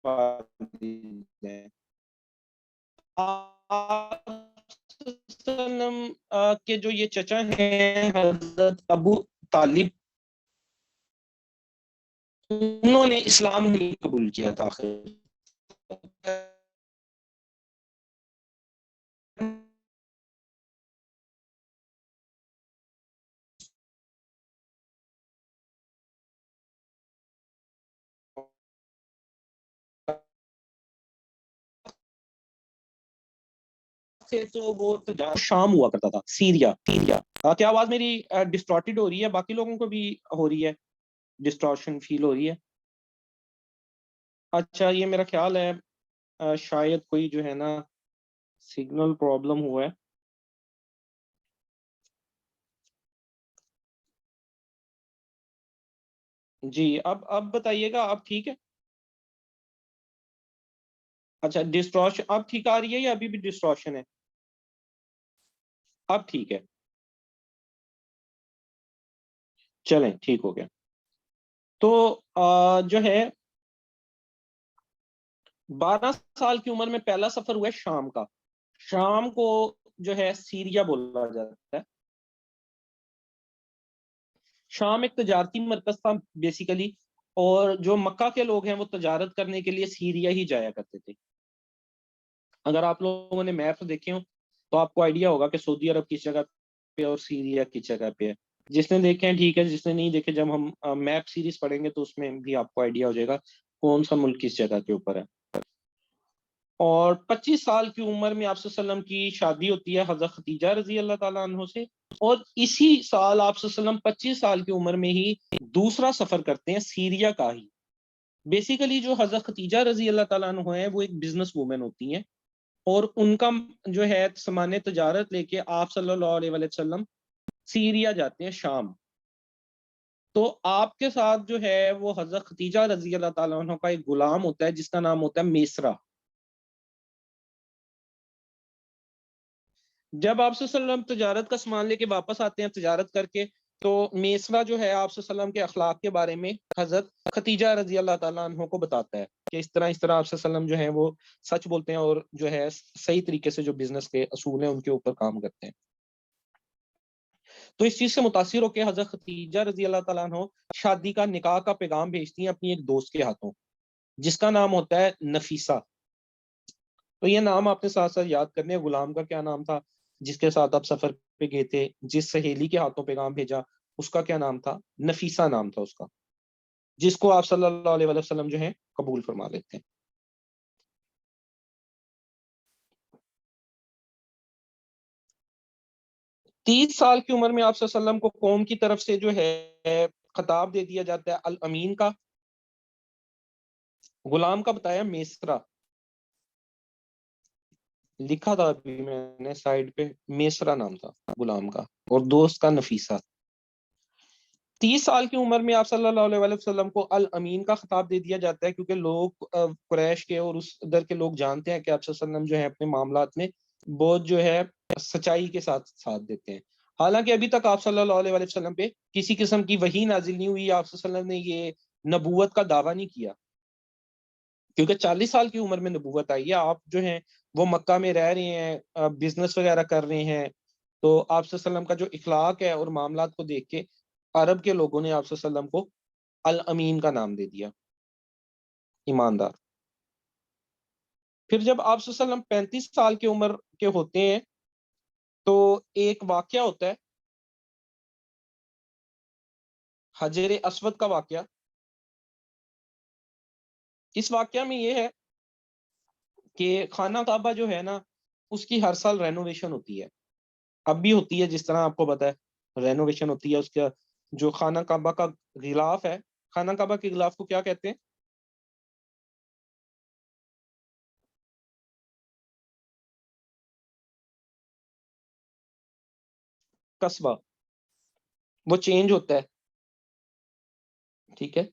والد ہیں۔ آپ وسلم کے جو یہ چچا ہیں حضرت ابو طالب، انہوں نے اسلام نہیں قبول کیا تھا تو وہ شام ہوا کرتا تھا، سیریا۔ کیا آواز میری ڈسٹارٹیڈ ہو رہی ہے؟ باقی لوگوں کو بھی ہو رہی ہے ڈسٹارشن فیل ہو رہی ہے؟ اچھا، یہ میرا خیال ہے شاید کوئی جو ہے نا سگنل پرابلم ہوا ہے۔ جی اب بتائیے گا، اب ٹھیک ہے؟ اچھا، ڈسٹارشن اب ٹھیک آ رہی ہے یا ابھی بھی ڈسٹارشن ہے؟ اب ٹھیک ہے، چلیں ٹھیک ہو گیا۔ تو جو ہے 12 سال کی عمر میں پہلا سفر ہوا ہے شام کا۔ شام کو جو ہے سیریا بولا جاتا ہے۔ شام ایک تجارتی مرکز تھا بیسیکلی، اور جو مکہ کے لوگ ہیں وہ تجارت کرنے کے لیے سیریا ہی جایا کرتے تھے۔ اگر آپ لوگوں نے میپ دیکھے ہوں تو آپ کو آئیڈیا ہوگا کہ سعودی عرب کس جگہ پہ اور سیریا کس جگہ پہ ہے۔ جس نے دیکھے ہیں ٹھیک ہے، جس نے نہیں دیکھے جب ہم میپ سیریز پڑھیں گے تو اس میں بھی آپ کو آئیڈیا ہو جائے گا کون سا ملک کس جگہ کے اوپر ہے۔ اور 25 سال کی عمر میں آپ صلی اللہ علیہ وسلم کی شادی ہوتی ہے حضرت ختیجہ رضی اللہ تعالیٰ عنہ سے، اور اسی سال آپ صلی اللہ علیہ وسلم 25 سال کی عمر میں ہی دوسرا سفر کرتے ہیں سیریا کا ہی۔ بیسیکلی جو حضرت ختیجہ رضی اللہ تعالیٰ عنہ ہیں وہ ایک بزنس وومن ہوتی ہیں، اور ان کا جو ہے سامان تجارت لے کے آپ صلی اللہ علیہ وسلم سیریا جاتے ہیں، شام۔ تو آپ کے ساتھ جو ہے وہ حضرت ختیجہ رضی اللہ تعالیٰ عنہ کا ایک غلام ہوتا ہے جس کا نام ہوتا ہے میسرا۔ جب آپ صلی اللہ علیہ وسلم تجارت کا سامان لے کے واپس آتے ہیں تجارت کر کے، تو میسرا جو ہے آپ صلی اللہ علیہ وسلم کے اخلاق کے بارے میں حضرت ختیجہ رضی اللہ تعالیٰ عنہ کو بتاتا ہے کہ اس طرح آپ صلی اللہ علیہ وسلم جو ہے وہ سچ بولتے ہیں اور جو ہے صحیح طریقے سے جو بزنس کے اصول ہیں ان کے اوپر کام کرتے ہیں۔ تو اس چیز سے متاثر ہو کے حضرت ختیجہ رضی اللہ تعالیٰ عنہ شادی کا نکاح کا پیغام بھیجتی ہیں اپنی ایک دوست کے ہاتھوں، جس کا نام ہوتا ہے نفیسہ۔ تو یہ نام آپ نے ساتھ ساتھ یاد کرنے، غلام کا کیا نام تھا، جس کے ساتھ آپ سفر پہ گئے تھے، جس سہیلی کے ہاتھوں پیغام بھیجا اس کا کیا نام تھا؟ نفیسہ نام تھا اس کا، جس کو آپ صلی اللہ علیہ وسلم جو ہے قبول فرما لیتے ہیں۔ 30 سال کی عمر میں آپ صلی اللہ علیہ وسلم کو قوم کی طرف سے جو ہے خطاب دے دیا جاتا ہے الامین کا۔ غلام کا بتایا میسرا، لکھا تھا ابھی میں نے سائڈ پہ، میسرا نام تھا غلام کا، اور دوست کا نفیسہ۔ 30 سال کی عمر میں آپ صلی اللہ علیہ وسلم کو الامین کا خطاب دے دیا جاتا ہے، کیونکہ لوگ قریش کے اور اس ادھر کے لوگ جانتے ہیں کہ آپ صلی اللہ علیہ وسلم جو ہے اپنے معاملات میں بہت جو ہے سچائی کے ساتھ دیتے ہیں۔ حالانکہ ابھی تک آپ صلی اللہ علیہ وسلم پہ کسی قسم کی وحی نازل نہیں ہوئی، آپ صلی اللہ علیہ وسلم نے یہ نبوت کا دعویٰ نہیں کیا، کیونکہ 40 سال کی عمر میں نبوت آئی ہے۔ آپ جو ہیں وہ مکہ میں رہ رہے ہیں، بزنس وغیرہ کر رہے ہیں، تو آپ صلی اللہ علیہ وسلم کا جو اخلاق ہے اور معاملات کو دیکھ کے عرب کے لوگوں نے آپ صلی اللہ علیہ وسلم کو الامین کا نام دے دیا، ایماندار۔ پھر جب آپ صلی اللہ علیہ وسلم 35 سال کی عمر کے ہوتے ہیں تو ایک واقعہ ہوتا ہے حجر اسود کا واقعہ. اس واقعہ میں یہ ہے کہ خانہ کعبہ جو ہے نا اس کی ہر سال رینوویشن ہوتی ہے. اب بھی ہوتی ہے، جس طرح آپ کو پتا ہے رینوویشن ہوتی ہے. اس کا جو خانہ کعبہ کا غلاف ہے، خانہ کعبہ کے غلاف کو کیا کہتے ہیں؟ قصبہ. وہ چینج ہوتا ہے، ٹھیک ہے.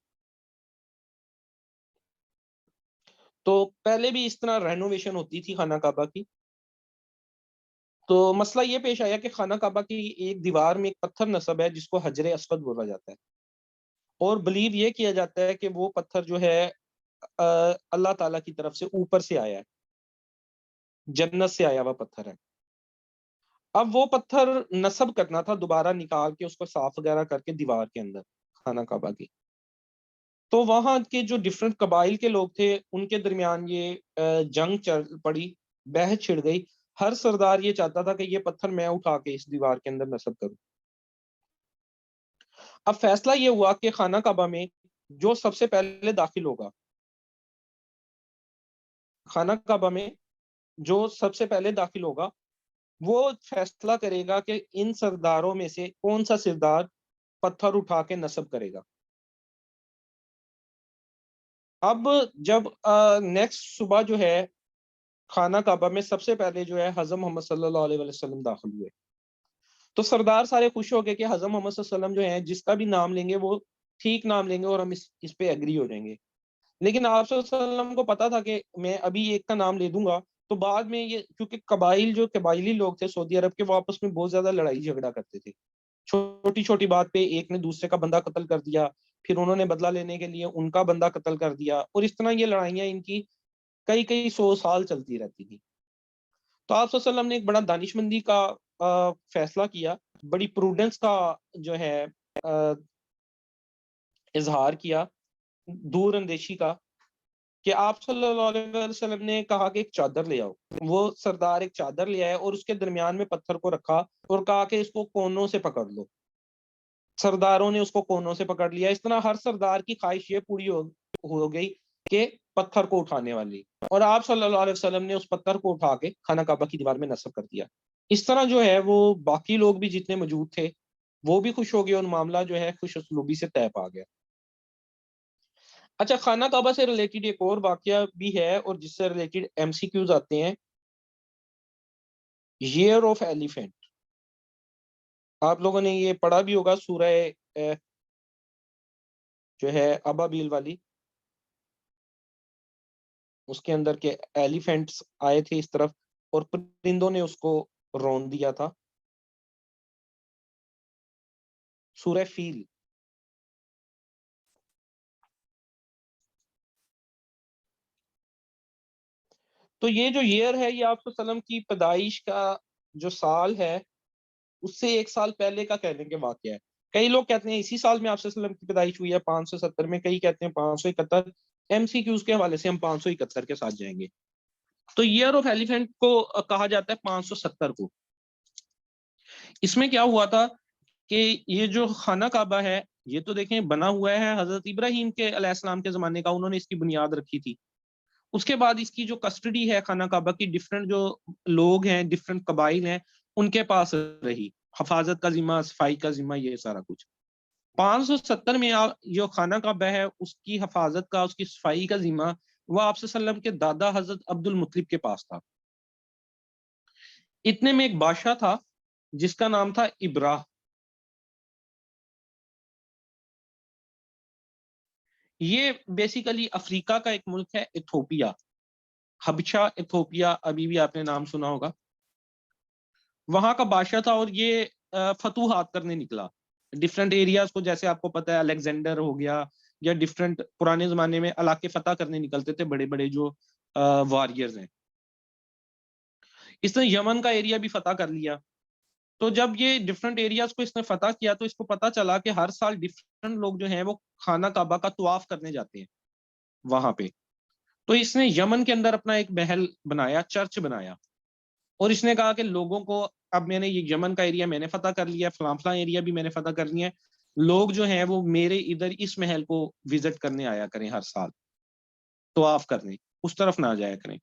تو پہلے بھی اس طرح رینوویشن ہوتی تھی خانہ کعبہ کی. تو مسئلہ یہ پیش آیا کہ خانہ کعبہ کی ایک دیوار میں ایک پتھر نصب ہے جس کو حجر اسود بولا جاتا ہے، اور بلیو یہ کیا جاتا ہے کہ وہ پتھر جو ہے اللہ تعالیٰ کی طرف سے اوپر سے آیا ہے، جنت سے آیا ہوا پتھر ہے. اب وہ پتھر نصب کرنا تھا دوبارہ، نکال کے اس کو صاف وغیرہ کر کے دیوار کے اندر خانہ کعبہ کی. تو وہاں کے جو ڈفرنٹ قبائل کے لوگ تھے ان کے درمیان یہ جنگ چل پڑی، بحث چھڑ گئی. ہر سردار یہ چاہتا تھا کہ یہ پتھر میں اٹھا کے اس دیوار کے اندر نصب کروں. اب فیصلہ یہ ہوا کہ خانہ کعبہ میں جو سب سے پہلے داخل ہوگا، خانہ کعبہ میں جو سب سے پہلے داخل ہوگا وہ فیصلہ کرے گا کہ ان سرداروں میں سے کون سا سردار پتھر اٹھا کے نصب کرے گا. اب جب نیکسٹ صبح جو ہے خانہ کعبہ میں سب سے پہلے جو ہے حضرت محمد صلی اللہ علیہ وسلم داخل ہوئے، تو سردار سارے خوش ہو گئے کہ حضرت محمد صلی اللہ علیہ وسلم جو ہیں جس کا بھی نام لیں گے وہ ٹھیک نام لیں گے اور ہم اس پہ ایگری ہو جائیں گے. لیکن آپ صلی اللہ علیہ وسلم کو پتا تھا کہ میں ابھی ایک کا نام لے دوں گا تو بعد میں یہ، کیونکہ قبائلی لوگ تھے سعودی عرب کے، وہ آپس میں بہت زیادہ لڑائی جھگڑا کرتے تھے. چھوٹی چھوٹی بات پہ ایک نے دوسرے کا بندہ قتل کر دیا، پھر انہوں نے بدلہ لینے کے لیے ان کا بندہ قتل کر دیا، اور اس طرح یہ لڑائیاں ان کی کئی کئی 100 سال چلتی رہتی تھی. تو آپ صلی اللہ علیہ وسلم نے ایک بڑا دانش مندی کا فیصلہ کیا، بڑی پروڈنس کا جو ہے اظہار کیا، دور اندیشی کا، کہ آپ صلی اللہ علیہ وسلم نے کہا کہ ایک چادر لے آؤ. وہ سردار ایک چادر لے آئے اور اس کے درمیان میں پتھر کو رکھا اور کہا کہ اس کو کونوں سے پکڑ لو. سرداروں نے اس کو کونوں سے پکڑ لیا. اس طرح ہر سردار کی خواہش یہ پوری ہو گئی کہ پتھر کو اٹھانے والی، اور آپ صلی اللہ علیہ وسلم نے اس پتھر کو اٹھا کے خانہ کعبہ کی دیوار میں نصب کر دیا. اس طرح جو ہے وہ باقی لوگ بھی جتنے موجود تھے وہ بھی خوش ہو گئے، اور معاملہ جو ہے خوش اسلوبی سے طے پا گیا. اچھا، خانہ کعبہ سے ریلیٹڈ ایک اور واقعہ بھی ہے اور جس سے ریلیٹڈ ایم سی کیوز آتے ہیں. ایئر آف ایلیفینٹ، آپ لوگوں نے یہ پڑھا بھی ہوگا، سورہ جو ہے ابابیل والی، اس کے اندر کے ایلیفینٹس آئے تھے اس طرف اور پرندوں نے اس کو رون دیا تھا. سورہ فیل. تو یہ جو ایئر ہے یہ آپ صلی اللہ علیہ وسلم کی پیدائش کا جو سال ہے اس سے ایک سال پہلے کا کہنے کے واقعہ ہے. کئی لوگ کہتے ہیں اسی سال میں آپ صلی اللہ علیہ وسلم کی پیدائش ہوئی ہے 570 میں، کئی کہتے ہیں 571. ایم سی کیوز کے حوالے سے ہم 571 کے ساتھ جائیں گے. تو ایئر آف ایلیفینٹ کو کہا جاتا ہے 570 کو. اس میں کیا ہوا تھا کہ یہ جو خانہ کعبہ ہے یہ تو دیکھیں بنا ہوا ہے حضرت ابراہیم کے علیہ السلام کے زمانے کا، انہوں نے اس کی بنیاد رکھی تھی. اس کے بعد اس کی جو کسٹڈی ہے خانہ کعبہ کی ڈفرنٹ جو لوگ ہیں، ڈفرنٹ قبائل ہیں، ان کے پاس رہی. حفاظت کا ذمہ، صفائی کا ذمہ، یہ سارا کچھ. 570 میں جو خانہ کعبہ ہے اس کی حفاظت کا، اس کی صفائی کا ذمہ وہ آپ صلی اللہ علیہ وسلم کے دادا حضرت عبد المطلب کے پاس تھا. اتنے میں ایک بادشاہ تھا جس کا نام تھا ابراہ. یہ بیسیکلی افریقہ کا ایک ملک ہے، ایتھوپیا، حبشہ ایتھوپیا، ابھی بھی آپ نے نام سنا ہوگا. وہاں کا بادشاہ تھا اور یہ فتوحات کرنے نکلا ڈفرنٹ ایریاز کو. جیسے آپ کو پتا ہے الیگزینڈر ہو گیا، یا ڈفرنٹ پرانے زمانے میں علاقے فتح کرنے نکلتے تھے بڑے بڑے جو واریئرز ہیں. اس نے یمن کا ایریا بھی فتح کر لیا. تو جب یہ ڈفرنٹ ایریاز کو اس نے فتح کیا تو اس کو پتا چلا کہ ہر سال ڈفرنٹ لوگ جو ہیں وہ خانہ کعبہ کا طواف کرنے جاتے ہیں وہاں پہ. تو اس نے یمن کے اندر اپنا ایک محل بنایا، چرچ بنایا، اور اس نے کہا کہ لوگوں کو اب میں نے یہ یمن کا ایریا میں نے فتح کر لیا، فلاں فلاں ایریا بھی میں نے فتح کر لیا ہے، لوگ جو ہیں وہ میرے ادھر اس محل کو وزٹ کرنے آیا کریں ہر سال، طواف کرنے، اس طرف نہ جایا کریں۔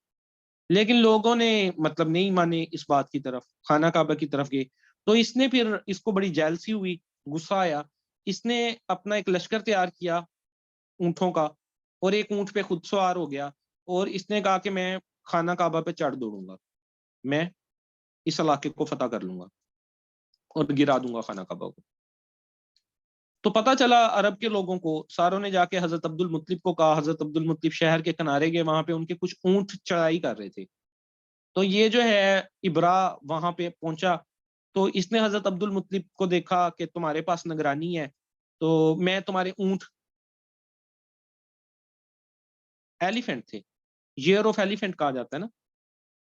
لیکن لوگوں نے مطلب نہیں مانے اس بات کی طرف، خانہ کعبہ کی طرف گئے۔ تو اس نے پھر اس کو بڑی جیلسی ہوئی، غصہ آیا، اس نے اپنا ایک لشکر تیار کیا اونٹوں کا، اور ایک اونٹ پہ خود سوار ہو گیا، اور اس نے کہا کہ میں خانہ کعبہ پہ چڑھ دوڑوں گا، میں اس علاقے کو فتح کر لوں گا اور گرا دوں گا خانہ کعبہ کو۔ تو پتہ چلا عرب کے لوگوں کو، ساروں نے جا کے حضرت عبد المطلب کو کہا، حضرت عبد المطلب شہر کے کنارے گئے، وہاں پہ ان کے کچھ اونٹ چڑھائی کر رہے تھے۔ تو یہ جو ہے ابرا وہاں پہ پہنچا، تو اس نے حضرت عبد المطلب کو دیکھا کہ تمہارے پاس نگرانی ہے، تو میں تمہارے اونٹ، ایلیفنٹ تھے، ایئر آف ایلیفنٹ کہا جاتا ہے نا،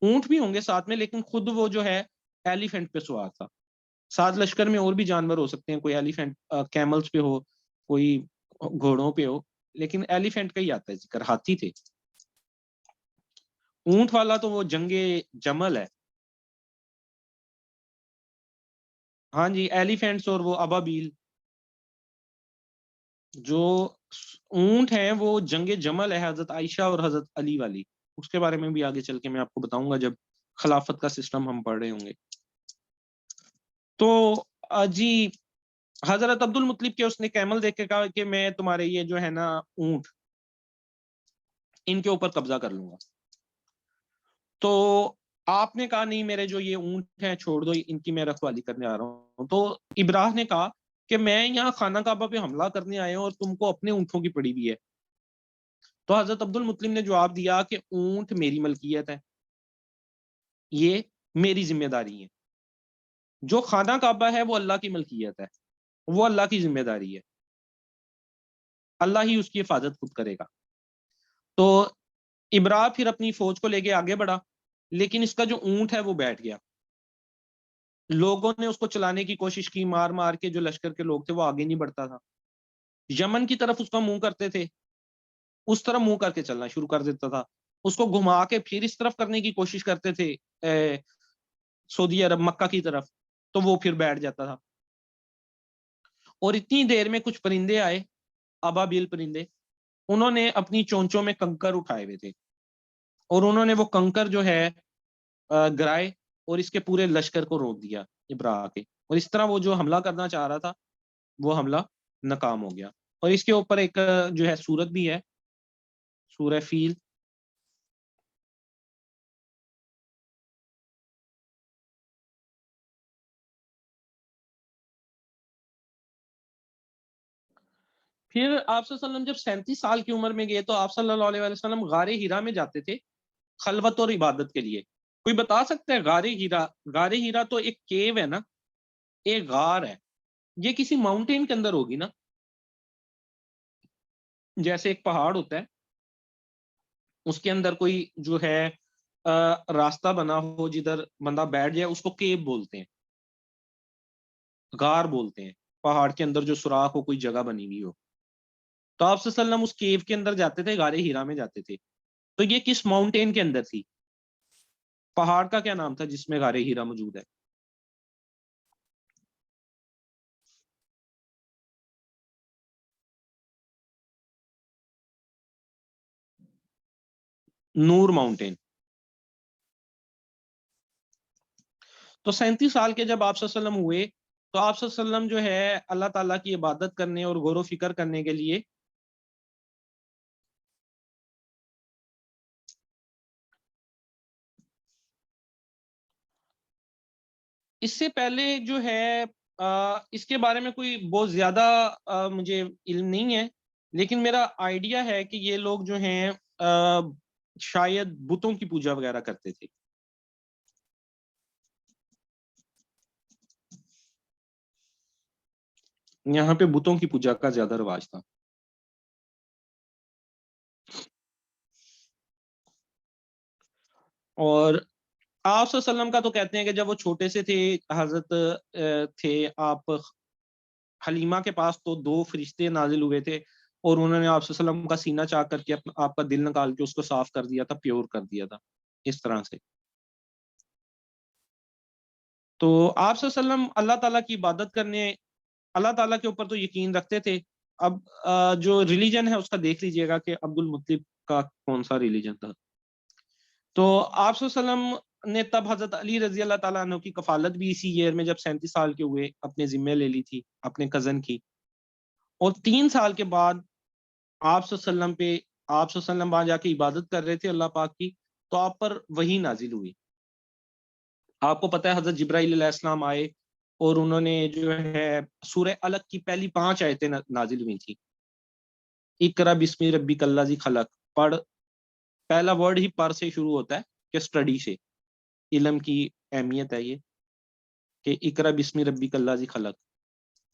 اونٹ بھی ہوں گے ساتھ میں، لیکن خود وہ جو ہے ایلیفنٹ پہ سوار تھا۔ ساتھ لشکر میں اور بھی جانور ہو سکتے ہیں، کوئی ایلیفنٹ کیملز پہ ہو، کوئی گھوڑوں پہ ہو، لیکن ایلیفنٹ کا ہی آتا ہے ذکر، ہاتھی تھے۔ اونٹ والا تو وہ جنگے جمل ہے، ہاں جی، ایلیفینٹس اور وہ ابابیل، جو اونٹ ہیں وہ جنگ جمل ہے حضرت عائشہ اور حضرت علی والی، اس کے بارے میں بھی آگے چل کے میں آپ کو بتاؤں گا جب خلافت کا سسٹم ہم پڑھ رہے ہوں گے۔ تو جی حضرت عبد المطلب کے اس نے کیمل دیکھ کے کہا کہ میں تمہارے یہ جو ہے نا اونٹ، ان کے اوپر قبضہ کر لوں گا۔ تو آپ نے کہا نہیں، میرے جو یہ اونٹ ہیں چھوڑ دو، ان کی میں رکھوالی کرنے آ رہا ہوں۔ تو ابراہ نے کہا کہ میں یہاں خانہ کعبہ پہ حملہ کرنے آیا ہوں اور تم کو اپنے اونٹوں کی پڑی ہوئی ہے۔ تو حضرت عبد المطلب نے جواب دیا کہ اونٹ میری ملکیت ہے، یہ میری ذمہ داری ہے، جو خانہ کعبہ ہے وہ اللہ کی ملکیت ہے، وہ اللہ کی ذمہ داری ہے، اللہ ہی اس کی حفاظت خود کرے گا۔ تو ابراہ پھر اپنی فوج کو لے کے آگے بڑھا، لیکن اس کا جو اونٹ ہے وہ بیٹھ گیا۔ لوگوں نے اس کو چلانے کی کوشش کی، مار مار کے، جو لشکر کے لوگ تھے وہ آگے نہیں بڑھتا تھا، یمن کی طرف اس کا منہ کرتے تھے، اس طرف منہ کر کے چلنا شروع کر دیتا تھا، اس کو گھما کے پھر اس طرف کرنے کی کوشش کرتے تھے سعودی عرب مکہ کی طرف، تو وہ پھر بیٹھ جاتا تھا۔ اور اتنی دیر میں کچھ پرندے آئے، ابابیل پرندے، انہوں نے اپنی چونچوں میں کنکر اٹھائے ہوئے تھے، اور انہوں نے وہ کنکر جو ہے گرائے اور اس کے پورے لشکر کو روک دیا ابراہ کے، اور اس طرح وہ جو حملہ کرنا چاہ رہا تھا وہ حملہ ناکام ہو گیا۔ اور اس کے اوپر ایک جو ہے سورت بھی ہے، سورہ فیل۔ پھر آپ صلی اللہ علیہ وسلم جب 37 سال کی عمر میں گئے تو آپ صلی اللہ علیہ وسلم غار ہیرا میں جاتے تھے خلوت اور عبادت کے لیے۔ کوئی بتا سکتا ہے غار ہیرا؟ غار ہیرا تو ایک کیو ہے نا، ایک غار ہے، یہ کسی ماؤنٹین کے اندر ہوگی نا، جیسے ایک پہاڑ ہوتا ہے اس کے اندر کوئی جو ہے راستہ بنا ہو جدھر بندہ بیٹھ جائے، اس کو کیو بولتے ہیں، غار بولتے ہیں، پہاڑ کے اندر جو سوراخ ہو، کوئی جگہ بنی ہوئی ہو۔ تو آپ صلی اللہ علیہ وسلم اس کیو کے اندر جاتے تھے، غار ہیرا میں جاتے تھے۔ تو یہ کس ماؤنٹین کے اندر تھی؟ پہاڑ کا کیا نام تھا جس میں غار ہیرا موجود ہے؟ نور ماؤنٹین۔ تو 37 سال کے جب آپ صلی اللہ علیہ وسلم ہوئے تو آپ صلی اللہ علیہ وسلم جو ہے اللہ تعالیٰ کی عبادت کرنے اور غور و فکر کرنے کے لیے اس سے پہلے جو ہے اس کے بارے میں کوئی بہت زیادہ مجھے علم نہیں ہے، لیکن میرا آئیڈیا ہے کہ یہ لوگ جو ہیں شاید بتوں کی پوجا وغیرہ کرتے تھے۔ یہاں پہ بتوں کی پوجا کا زیادہ رواج تھا۔ اور آپ صلی اللہ علیہ وسلم کا تو کہتے ہیں کہ جب وہ چھوٹے سے تھے، حضرت تھے آپ حلیمہ کے پاس، تو 2 فرشتے نازل ہوئے تھے، اور انہوں نے آپ صلی اللہ علیہ وسلم کا سینہ چاک کر کے آپ کا دل نکال کے اس کو صاف کر دیا تھا، پیور کر دیا تھا اس طرح سے۔ تو آپ صلی اللہ علیہ وسلم اللہ تعالیٰ کی عبادت کرنے، اللہ تعالیٰ کے اوپر تو یقین رکھتے تھے۔ اب جو ریلیجن ہے اس کا دیکھ لیجئے گا کہ عبد المطلب کا کون سا ریلیجن تھا۔ تو آپ صلی اللہ علیہ وسلم نے تب حضرت علی رضی اللہ تعالیٰ عنہ کی کفالت بھی اسی ایئر میں جب 37 سال کے ہوئے اپنے ذمے لے لی تھی اپنے کزن کی، اور 3 سال کے بعد آپ صلی اللہ علیہ وسلم پہ، آپ صلی اللہ علیہ وسلم وہاں جا کے عبادت کر رہے تھے اللہ پاک کی، تو آپ پر وحی نازل ہوئی۔ آپ کو پتہ ہے حضرت جبرائیل علیہ السلام آئے اور انہوں نے جو ہے سورہ علق کی پہلی 5 آیتیں نازل ہوئی تھی۔ اقرا بسم ربک الذی خلق، پڑھ، پہلا ورڈ ہی پر سے شروع ہوتا ہے کہ اسٹڈی سے، علم کی اہمیت ہے یہ کہ اقرا بسم ربک الذی خلق،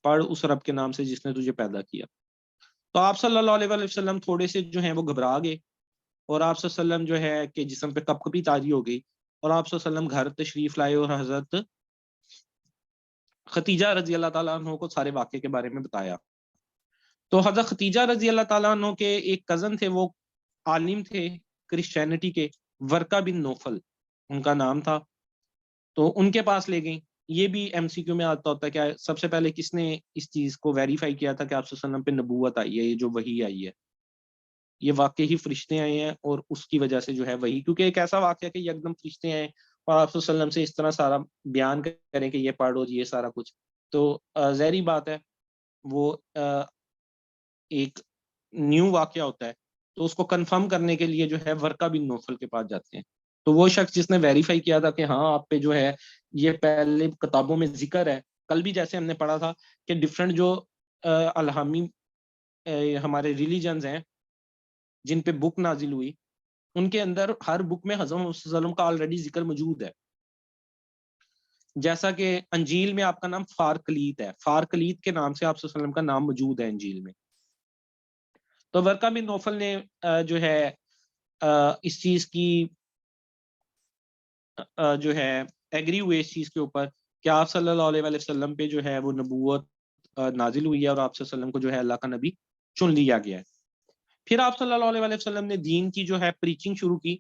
پڑھ اس رب کے نام سے جس نے تجھے پیدا کیا۔ تو آپ صلی اللہ علیہ وآلہ وسلم تھوڑے سے جو ہیں وہ گھبرا گئے، اور آپ صلی اللہ علیہ وسلم جو ہے کہ جسم پہ کپ کپی تاری ہو گئی، اور آپ صلی اللہ علیہ وسلم گھر تشریف لائے اور حضرت ختیجہ رضی اللہ تعالیٰ عنہ کو سارے واقعے کے بارے میں بتایا۔ تو حضرت ختیجہ رضی اللہ تعالیٰ عنہ کے ایک کزن تھے، وہ عالم تھے کرسچینٹی کے، ورقہ بن نوفل ان کا نام تھا، تو ان کے پاس لے گئیں۔ یہ بھی ایم سی کیو میں آتا ہوتا ہے کہ سب سے پہلے کس نے اس چیز کو ویریفائی کیا تھا کہ آپ صلی اللہ علیہ وسلم پہ نبوت آئی ہے، یہ جو وحی آئی ہے، یہ واقعی ہی فرشتے آئے ہیں، اور اس کی وجہ سے جو ہے وہی، کیونکہ ایک ایسا واقعہ کہ یکدم فرشتے آئے اور آپ صلی اللہ علیہ وسلم سے اس طرح سارا بیان کریں کہ یہ پڑھو یہ سارا کچھ، تو ظاہری بات ہے وہ ایک نیو واقعہ ہوتا ہے، تو اس کو کنفرم کرنے کے لیے جو ہے ورقہ بن نوفل کے پاس جاتے ہیں۔ تو وہ شخص جس نے ویریفائی کیا تھا کہ ہاں آپ پہ جو ہے یہ پہلے کتابوں میں ذکر ہے، کل بھی جیسے ہم نے پڑھا تھا کہ ڈفرینٹ جو الہامی ہمارے ریلیجنز ہیں جن پہ بک نازل ہوئی، ان کے اندر ہر بک میں حضرت محمد صلی اللہ علیہ وسلم کا آلریڈی ذکر موجود ہے۔ جیسا کہ انجیل میں آپ کا نام فارکلیت ہے، فارکلیت کے نام سے آپ صلی اللہ علیہ وسلم کا نام موجود ہے انجیل میں۔ تو ورقہ بن نوفل نے جو ہے اس چیز کی جو ہے ایگری ہوئے اس چیز کے اوپر کہ آپ صلی اللہ علیہ وآلہ وسلم پہ جو ہے وہ نبوت نازل ہوئی ہے، اور آپ صلی اللہ علیہ وسلم کو جو ہے اللہ کا نبی چن لیا گیا ہے۔ پھر آپ صلی اللہ علیہ وآلہ وسلم نے دین کی جو ہے پریچنگ شروع کی،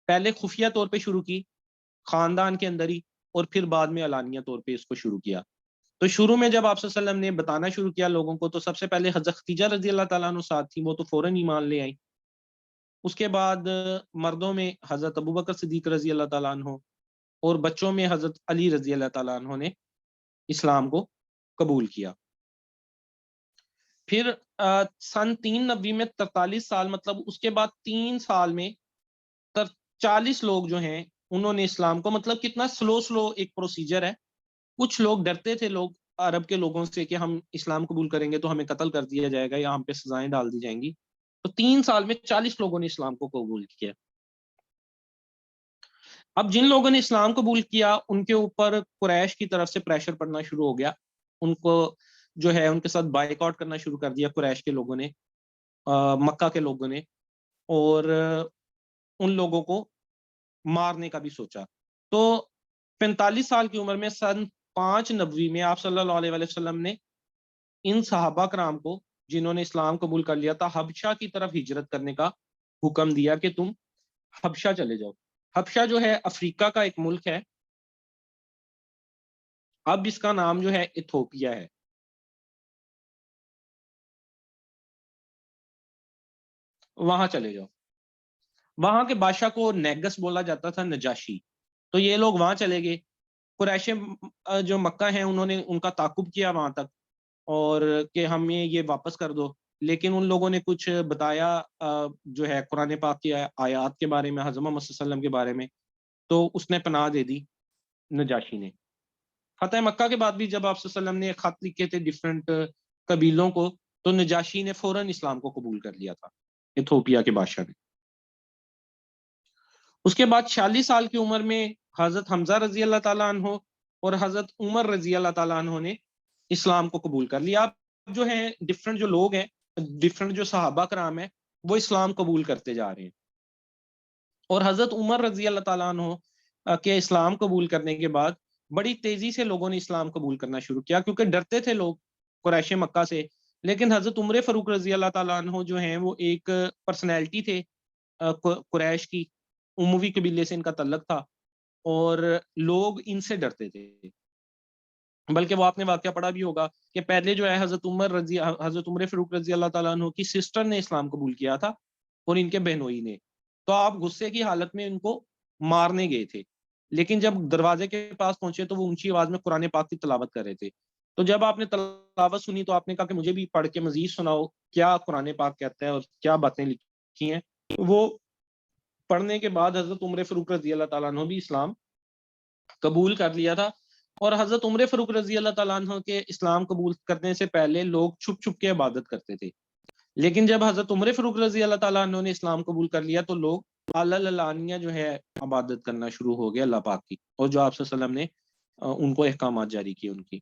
پہلے خفیہ طور پہ شروع کی خاندان کے اندر ہی، اور پھر بعد میں علانیہ طور پہ اس کو شروع کیا۔ تو شروع میں جب آپ صلی اللہ علیہ وسلم نے بتانا شروع کیا لوگوں کو، تو سب سے پہلے حضرت ختیجہ رضی اللہ تعالیٰ عنہ ساتھ تھی، وہ تو فوراً ایمان لے آئی۔ اس کے بعد مردوں میں حضرت ابوبکر صدیق رضی اللہ تعالیٰ عنہ، اور بچوں میں حضرت علی رضی اللہ تعالیٰ عنہ نے اسلام کو قبول کیا۔ پھر سن 390 میں 43 سال، مطلب اس کے بعد 3 سال میں 40 لوگ جو ہیں انہوں نے اسلام کو، مطلب کتنا سلو ایک پروسیجر ہے۔ کچھ لوگ ڈرتے تھے، لوگ عرب کے لوگوں سے، کہ ہم اسلام قبول کریں گے تو ہمیں قتل کر دیا جائے گا یا ہم پہ سزائیں ڈال دی جائیں گی، تو 3 سال میں 40 لوگوں نے اسلام کو قبول کیا۔ اب جن لوگوں نے اسلام قبول کیا ان کے اوپر قریش کی طرف سے پریشر پڑنا شروع ہو گیا، ان کو جو ہے ان کے ساتھ بائیک آؤٹ کرنا شروع کر دیا قریش کے لوگوں نے، مکہ کے لوگوں نے، اور ان لوگوں کو مارنے کا بھی سوچا۔ تو 45 سال کی عمر میں سن 590 میں آپ صلی اللہ علیہ وآلہ وسلم نے ان صحابہ کرام کو جنہوں نے اسلام قبول کر لیا تھا حبشہ کی طرف ہجرت کرنے کا حکم دیا کہ تم حبشہ چلے جاؤ۔ حبشہ جو ہے افریقہ کا ایک ملک ہے، اب اس کا نام جو ہے ایتھوپیا ہے۔ وہاں چلے جاؤ۔ وہاں کے بادشاہ کو نیگس بولا جاتا تھا، نجاشی، تو یہ لوگ وہاں چلے گئے۔ قریش جو مکہ ہیں انہوں نے ان کا تعاقب کیا وہاں تک، اور کہ ہمیں یہ واپس کر دو، لیکن ان لوگوں نے کچھ بتایا جو ہے قرآن پاک کی آیات کے بارے میں، حضرت محمد صلی اللہ علیہ وسلم کے بارے میں، تو اس نے پناہ دے دی نجاشی نے۔ فتح مکہ کے بعد بھی جب آپ صلی اللہ علیہ وسلم نے خط لکھے تھے ڈفرینٹ قبیلوں کو، تو نجاشی نے فوراً اسلام کو قبول کر لیا تھا، ایتھوپیا کے بادشاہ نے۔ اس کے بعد 46 سال کی عمر میں حضرت حمزہ رضی اللہ تعالیٰ عنہ اور حضرت عمر رضی اللہ تعالیٰ عنہ نے اسلام کو قبول کر لیا۔ اب جو ہیں ڈفرینٹ جو لوگ ہیں، ڈفرینٹ جو صحابہ کرام ہیں، وہ اسلام قبول کرتے جا رہے ہیں، اور حضرت عمر رضی اللہ تعالیٰ عنہ کے اسلام قبول کرنے کے بعد بڑی تیزی سے لوگوں نے اسلام قبول کرنا شروع کیا، کیونکہ ڈرتے تھے لوگ قریش مکہ سے لیکن حضرت عمر فاروق رضی اللہ تعالیٰ عنہ جو ہیں وہ ایک پرسنالٹی تھے قریش کی، اموی قبیلے سے ان کا تعلق تھا، اور لوگ ان سے ڈرتے تھے. بلکہ وہ آپ نے واقعہ پڑھا بھی ہوگا کہ پہلے جو ہے حضرت عمر فاروق رضی اللہ تعالیٰ عنہ کی سسٹر نے اسلام قبول کیا تھا اور ان کے بہنوئی نے، تو آپ غصے کی حالت میں ان کو مارنے گئے تھے. لیکن جب دروازے کے پاس پہنچے تو وہ اونچی آواز میں قرآن پاک کی تلاوت کر رہے تھے. تو جب آپ نے تلاوت سنی تو آپ نے کہا کہ مجھے بھی پڑھ کے مزید سناؤ کیا قرآن پاک کہتا ہے اور کیا باتیں لکھی ہیں. وہ پڑھنے کے بعد حضرت عمر فاروق رضی اللہ تعالیٰ عنہ بھی اسلام قبول کر لیا تھا. اور حضرت عمر فاروق رضی اللہ تعالیٰ عنہ کے اسلام قبول کرنے سے پہلے لوگ چھپ چھپ کے عبادت کرتے تھے، لیکن جب حضرت عمر فاروق رضی اللہ تعالیٰ عنہ نے اسلام قبول کر لیا تو لوگ علانیہ جو ہے عبادت کرنا شروع ہو گیا اللہ پاک کی، اور جو آپ صلی اللہ علیہ وسلم نے ان کو احکامات جاری کیے ان کی.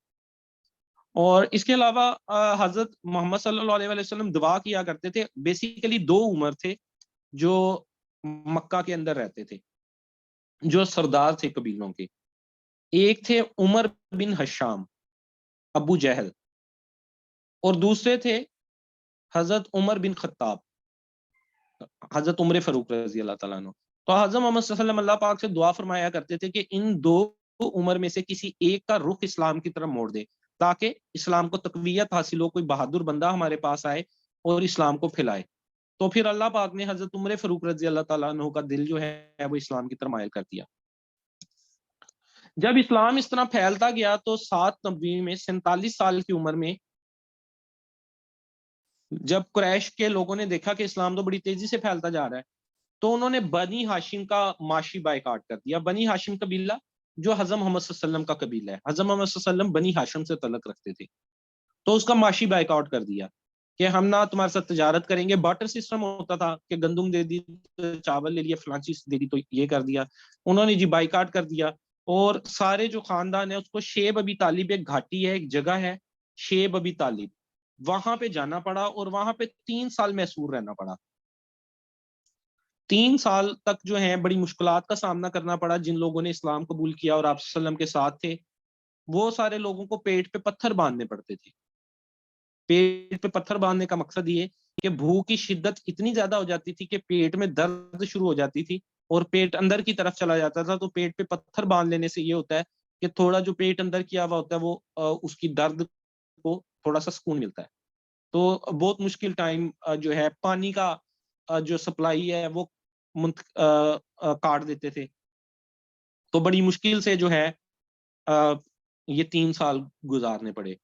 اور اس کے علاوہ حضرت محمد صلی اللہ علیہ وسلم دعا کیا کرتے تھے. بیسیکلی دو عمر تھے جو مکہ کے اندر رہتے تھے، جو سردار تھے قبیلوں کے. ایک تھے عمر بن حشام ابو جہل، اور دوسرے تھے حضرت عمر بن خطاب حضرت عمر فاروق رضی اللہ تعالیٰ عنہ. تو حضرت محمد صلی اللہ علیہ وسلم اللہ پاک سے دعا فرمایا کرتے تھے کہ ان دو عمر میں سے کسی ایک کا رخ اسلام کی طرف موڑ دے تاکہ اسلام کو تقویت حاصل ہو، کوئی بہادر بندہ ہمارے پاس آئے اور اسلام کو پھیلائے. تو پھر اللہ پاک نے حضرت عمر فاروق رضی اللہ تعالیٰ عنہ کا دل جو ہے وہ اسلام کی طرف مائل کر دیا. جب اسلام اس طرح پھیلتا گیا تو 7 نبوی میں 47 سال کی عمر میں جب قریش کے لوگوں نے دیکھا کہ اسلام تو بڑی تیزی سے پھیلتا جا رہا ہے تو انہوں نے بنی ہاشم کا معاشی بائیکاٹ کر دیا. بنی ہاشم قبیلہ جو حضرت محمد صلی اللہ علیہ وسلم کا قبیلہ ہے، حضرت محمد صلی اللہ علیہ وسلم بنی ہاشم سے تعلق رکھتے تھے، تو اس کا معاشی بائیکاٹ کر دیا کہ ہم نہ تمہارے ساتھ تجارت کریں گے. بارٹر سسٹم ہوتا تھا کہ گندم دے دی، چاول لے لیا، فلاں چیز دے دی تو یہ کر دیا. انہوں نے جی بائیکاٹ کر دیا، اور سارے جو خاندان ہے اس کو شیب ابی طالب، ایک گھاٹی ہے، ایک جگہ ہے شیب ابی طالب، وہاں پہ جانا پڑا اور وہاں پہ 3 سال محصور رہنا پڑا. 3 سال تک جو ہے بڑی مشکلات کا سامنا کرنا پڑا. جن لوگوں نے اسلام قبول کیا اور آپ صلی اللہ علیہ وسلم کے ساتھ تھے وہ سارے لوگوں کو پیٹ پہ پتھر باندھنے پڑتے تھے. پیٹ پہ پتھر باندھنے کا مقصد یہ کہ بھوک کی شدت اتنی زیادہ ہو جاتی تھی کہ پیٹ میں درد شروع ہو جاتی تھی اور پیٹ اندر کی طرف چلا جاتا تھا. تو پیٹ پہ پتھر باندھ لینے سے یہ ہوتا ہے کہ تھوڑا جو پیٹ اندر کیا ہوا ہوتا ہے وہ اس کی درد کو تھوڑا سا سکون ملتا ہے. تو بہت مشکل ٹائم جو ہے، پانی کا جو سپلائی ہے وہ کاٹ دیتے تھے. تو بڑی مشکل سے جو ہے یہ 3 سال گزارنے پڑے.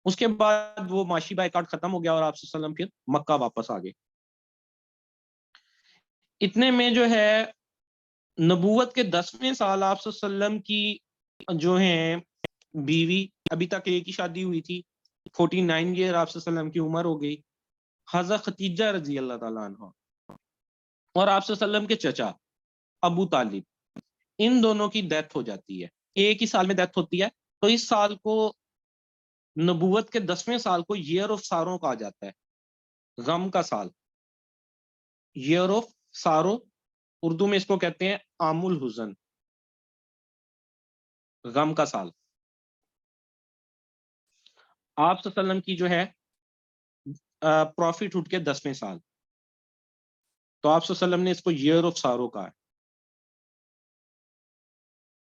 اس کے بعد وہ معاشی بائیکاٹ ختم ہو گیا اور آپ صلی اللہ علیہ وسلم پھر مکہ واپس آ گئے. اتنے میں جو ہے نبوت کے 10ویں سال آپ صلی اللہ علیہ وسلم کی جو ہیں بیوی، ابھی تک ایک ہی شادی ہوئی تھی، 49 ایئر آپ صلی اللہ علیہ وسلم کی عمر ہو گئی، حضرت ختیجہ رضی اللہ تعالیٰ عنہ اور آپ صلی اللہ علیہ وسلم کے چچا ابو طالب، ان دونوں کی ڈیتھ ہو جاتی ہے. ایک ہی سال میں ڈیتھ ہوتی ہے. تو اس سال کو نبوت کے 10ویں سال کو ایئر آف سارو کہا جاتا ہے، غم کا سال. ایئر آف سارو اردو میں اس کو کہتے ہیں عام الحزن، غم کا سال. آپ صلی اللہ علیہ وسلم کی جو ہے پروفٹ اٹھ کے 10ویں سال، تو آپ صلی اللہ علیہ وسلم نے اس کو ایئر آف سارو کہا ہے.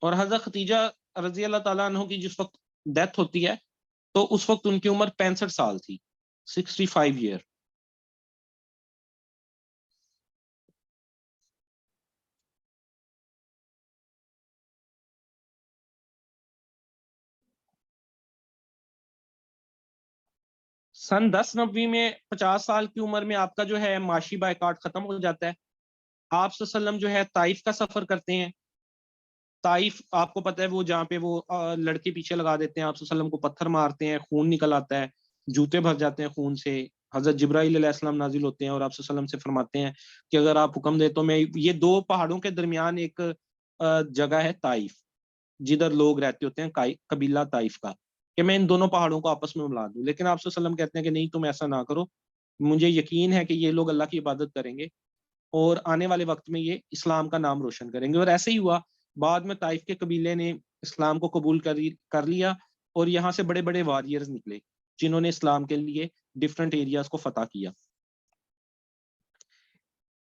اور حضرت ختیجہ رضی اللہ تعالیٰ عنہ کی جس وقت ڈیتھ ہوتی ہے تو اس وقت ان کی عمر 65 سال تھی، 65 ایئر. سن 10 نبوی میں 50 سال کی عمر میں آپ کا جو ہے معاشی بائیکاٹ ختم ہو جاتا ہے. آپ صلی اللہ علیہ وسلم جو ہے طائف کا سفر کرتے ہیں. طائف آپ کو پتہ ہے وہ جہاں پہ وہ لڑکے پیچھے لگا دیتے ہیں، آپ صلی اللہ علیہ وسلم کو پتھر مارتے ہیں، خون نکل آتا ہے، جوتے بھر جاتے ہیں خون سے. حضرت جبرائیل علیہ السلام نازل ہوتے ہیں اور آپ صلی اللہ علیہ وسلم سے فرماتے ہیں کہ اگر آپ حکم دیں تو میں یہ 2 پہاڑوں کے درمیان ایک جگہ ہے طائف جدھر لوگ رہتے ہوتے ہیں، قبیلہ طائف کا، کہ میں ان دونوں پہاڑوں کو آپس میں ملا دوں. لیکن آپ صلی اللہ علیہ وسلم کہتے ہیں کہ نہیں، تم ایسا نہ کرو، مجھے یقین ہے کہ یہ لوگ اللہ کی عبادت کریں گے اور آنے والے وقت میں یہ اسلام کا نام روشن کریں گے. اور ایسے ہی ہوا. بعد میں طائف کے قبیلے نے اسلام کو قبول کر لیا اور یہاں سے بڑے بڑے واریئرز نکلے جنہوں نے اسلام کے لیے ڈفرنٹ ایریاز کو فتح کیا.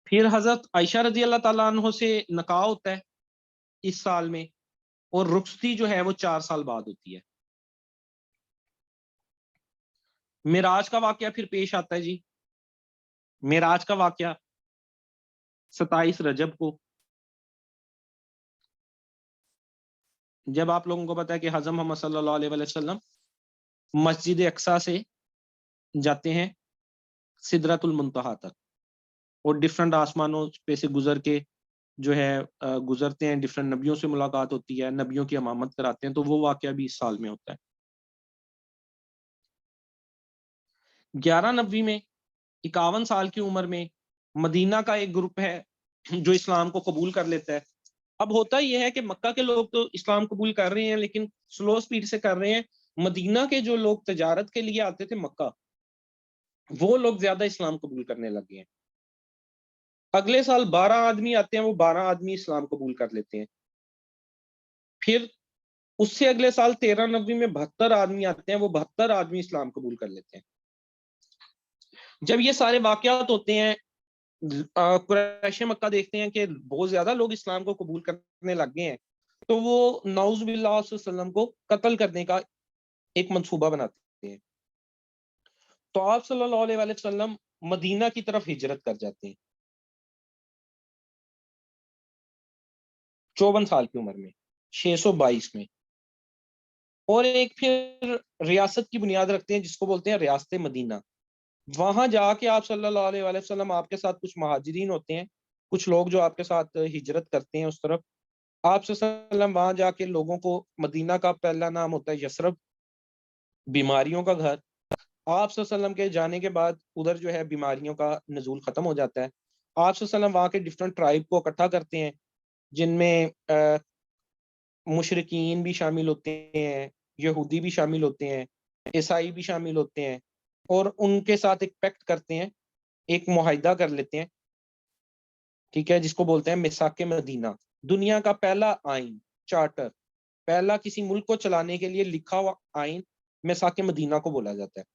پھر حضرت عائشہ رضی اللہ تعالیٰ عنہ سے نکاح ہوتا ہے اس سال میں, اور رخصتی جو ہے وہ 4 سال بعد ہوتی ہے. معراج کا واقعہ پھر پیش آتا ہے جی. معراج کا واقعہ 27 رجب کو, جب آپ لوگوں کو پتا ہے کہ حضرت محمد صلی اللہ علیہ وسلم مسجد اقصی سے جاتے ہیں سدرۃ المنتہا تک, اور ڈفرنٹ آسمانوں پہ سے گزر کے جو ہے گزرتے ہیں, ڈفرنٹ نبیوں سے ملاقات ہوتی ہے, نبیوں کی امامت کراتے ہیں. تو وہ واقعہ بھی اس سال میں ہوتا ہے. 11 نبوی میں 51 سال کی عمر میں مدینہ کا ایک گروپ ہے جو اسلام کو قبول کر لیتا ہے. اب ہوتا یہ ہے کہ مکہ کے لوگ تو اسلام قبول کر رہے ہیں لیکن سلو سپیڈ سے کر رہے ہیں. مدینہ کے جو لوگ تجارت کے لیے آتے تھے مکہ, وہ لوگ زیادہ اسلام قبول کرنے لگے ہیں. اگلے سال 12 آدمی آتے ہیں, وہ 12 آدمی اسلام قبول کر لیتے ہیں. پھر اس سے اگلے سال 13 نبوی میں 72 آدمی آتے ہیں, وہ 72 آدمی اسلام قبول کر لیتے ہیں. جب یہ سارے واقعات ہوتے ہیں, قریش مکہ دیکھتے ہیں کہ بہت زیادہ لوگ اسلام کو قبول کرنے لگ گئے ہیں, تو وہ نعوذ باللہ صلی اللہ علیہ وسلم کو قتل کرنے کا ایک منصوبہ بناتے ہیں. تو آپ صلی اللہ علیہ وسلم مدینہ کی طرف ہجرت کر جاتے ہیں 54 سال کی عمر میں, 622 میں, اور ایک پھر ریاست کی بنیاد رکھتے ہیں جس کو بولتے ہیں ریاست مدینہ. وہاں جا کے آپ صلی اللہ علیہ وسلم, آپ کے ساتھ کچھ مہاجرین ہوتے ہیں, کچھ لوگ جو آپ کے ساتھ ہجرت کرتے ہیں اس طرف. آپ صلی اللہ علیہ وسلم وہاں جا کے لوگوں کو, مدینہ کا پہلا نام ہوتا ہے یثرب, بیماریوں کا گھر. آپ صلی اللہ علیہ وسلم کے جانے کے بعد ادھر جو ہے بیماریوں کا نزول ختم ہو جاتا ہے. آپ صلی اللہ علیہ وسلم وہاں کے ڈفرنٹ ٹرائب کو اکٹھا کرتے ہیں, جن میں مشرکین بھی شامل ہوتے ہیں, یہودی بھی شامل ہوتے ہیں, عیسائی بھی شامل ہوتے ہیں, اور ان کے ساتھ ایک پیکٹ کرتے ہیں, ایک معاہدہ کر لیتے ہیں, ٹھیک ہے, جس کو بولتے ہیں میثاق مدینہ. دنیا کا پہلا آئین, چارٹر, پہلا کسی ملک کو چلانے کے لیے لکھا ہوا آئین میثاق مدینہ کو بولا جاتا ہے.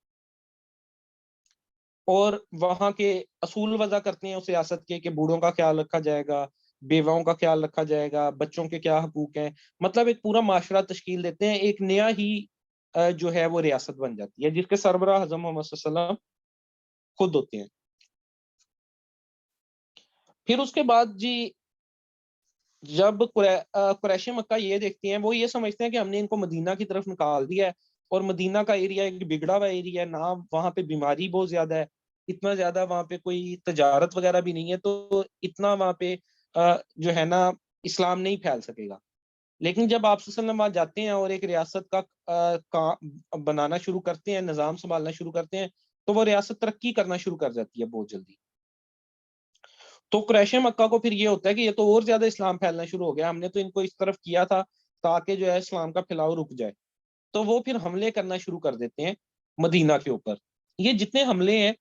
اور وہاں کے اصول وضع کرتے ہیں اس ریاست کے, کہ بوڑھوں کا خیال رکھا جائے گا, بیواؤں کا خیال رکھا جائے گا, بچوں کے کیا حقوق ہیں. مطلب ایک پورا معاشرہ تشکیل دیتے ہیں, ایک نیا ہی جو ہے وہ ریاست بن جاتی ہے, جس کے سربراہ حضرت محمد صلی اللہ علیہ وسلم خود ہوتے ہیں. پھر اس کے بعد جی جب قریش مکہ یہ دیکھتے ہیں, وہ یہ سمجھتے ہیں کہ ہم نے ان کو مدینہ کی طرف نکال دیا ہے, اور مدینہ کا ایریا ایک بگڑا ہوا ایریا ہے, نہ وہاں پہ بیماری بہت زیادہ ہے, اتنا زیادہ وہاں پہ کوئی تجارت وغیرہ بھی نہیں ہے, تو اتنا وہاں پہ جو ہے نا اسلام نہیں پھیل سکے گا. لیکن جب آپ صلی اللہ علیہ وسلم وہاں جاتے ہیں اور ایک ریاست کا بنانا شروع کرتے ہیں, نظام سنبھالنا شروع کرتے ہیں, تو وہ ریاست ترقی کرنا شروع کر جاتی ہے بہت جلدی. تو قریش مکہ کو پھر یہ ہوتا ہے کہ یہ تو اور زیادہ اسلام پھیلنا شروع ہو گیا, ہم نے تو ان کو اس طرف کیا تھا تاکہ جو ہے اسلام کا پھیلاؤ رک جائے. تو وہ پھر حملے کرنا شروع کر دیتے ہیں مدینہ کے اوپر. یہ جتنے حملے ہیں,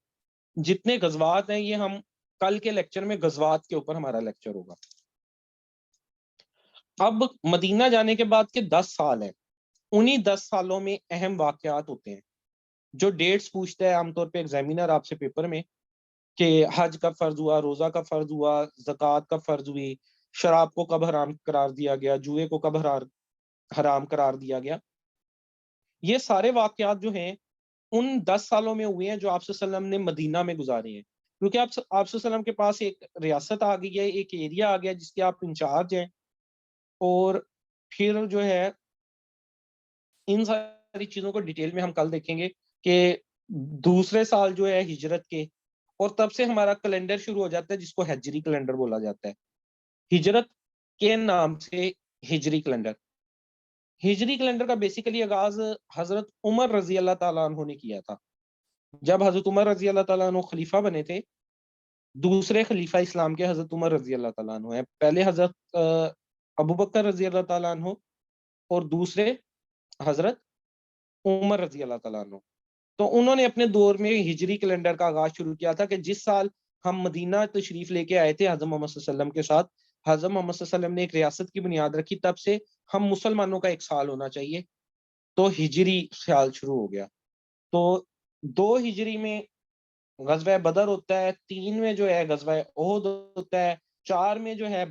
جتنے غزوات ہیں, یہ ہم کل کے لیکچر میں غزوات کے اوپر ہمارا لیکچر ہوگا. اب مدینہ جانے کے بعد کے 10 سال ہیں, انہی 10 سالوں میں اہم واقعات ہوتے ہیں جو ڈیٹس پوچھتا ہے عام طور پہ ایگزامینر آپ سے پیپر میں, کہ حج کب فرض ہوا, روزہ کب فرض ہوا, زکوٰۃ کب فرض ہوئی, شراب کو کب حرام قرار دیا گیا, جوئے کو کب حرام قرار دیا گیا. یہ سارے واقعات جو ہیں ان 10 سالوں میں ہوئے ہیں جو آپ صلی اللہ علیہ وسلم نے مدینہ میں گزارے ہیں, کیونکہ آپ صلی اللہ علیہ وسلم کے پاس ایک ریاست آ گئی ہے, ایک ایریا آ گیا جس کے آپ انچارج ہیں. اور پھر جو ہے ان ساری چیزوں کو ڈیٹیل میں ہم کل دیکھیں گے کہ دوسرے سال جو ہے ہجرت کے, اور تب سے ہمارا کیلنڈر شروع ہو جاتا ہے جس کو ہجری کیلنڈر بولا جاتا ہے. ہجرت کے نام سے ہجری کیلنڈر. ہجری کیلنڈر کا بیسیکلی آغاز حضرت عمر رضی اللہ تعالیٰ عنہ نے کیا تھا. جب حضرت عمر رضی اللہ تعالیٰ عنہ خلیفہ بنے تھے, دوسرے خلیفہ اسلام کے حضرت عمر رضی اللہ تعالیٰ عنہ ہیں, پہلے حضرت ابو بکر رضی اللہ تعالیٰ عنہ اور دوسرے حضرت عمر رضی اللہ تعالیٰ عنہ. تو انہوں نے اپنے دور میں ہجری کیلنڈر کا آغاز شروع کیا تھا, کہ جس سال ہم مدینہ تشریف لے کے آئے تھے حضرت محمد صلی اللہ علیہ وسلم کے ساتھ, حضرت محمد صلی اللہ علیہ وسلم نے ایک ریاست کی بنیاد رکھی, تب سے ہم مسلمانوں کا ایک سال ہونا چاہیے, تو ہجری سال شروع ہو گیا. تو 2 ہجری میں غزوہ بدر ہوتا ہے، 3 میں جو ہے غزوہ احد ہوتا ہے، 4 میں جو ہے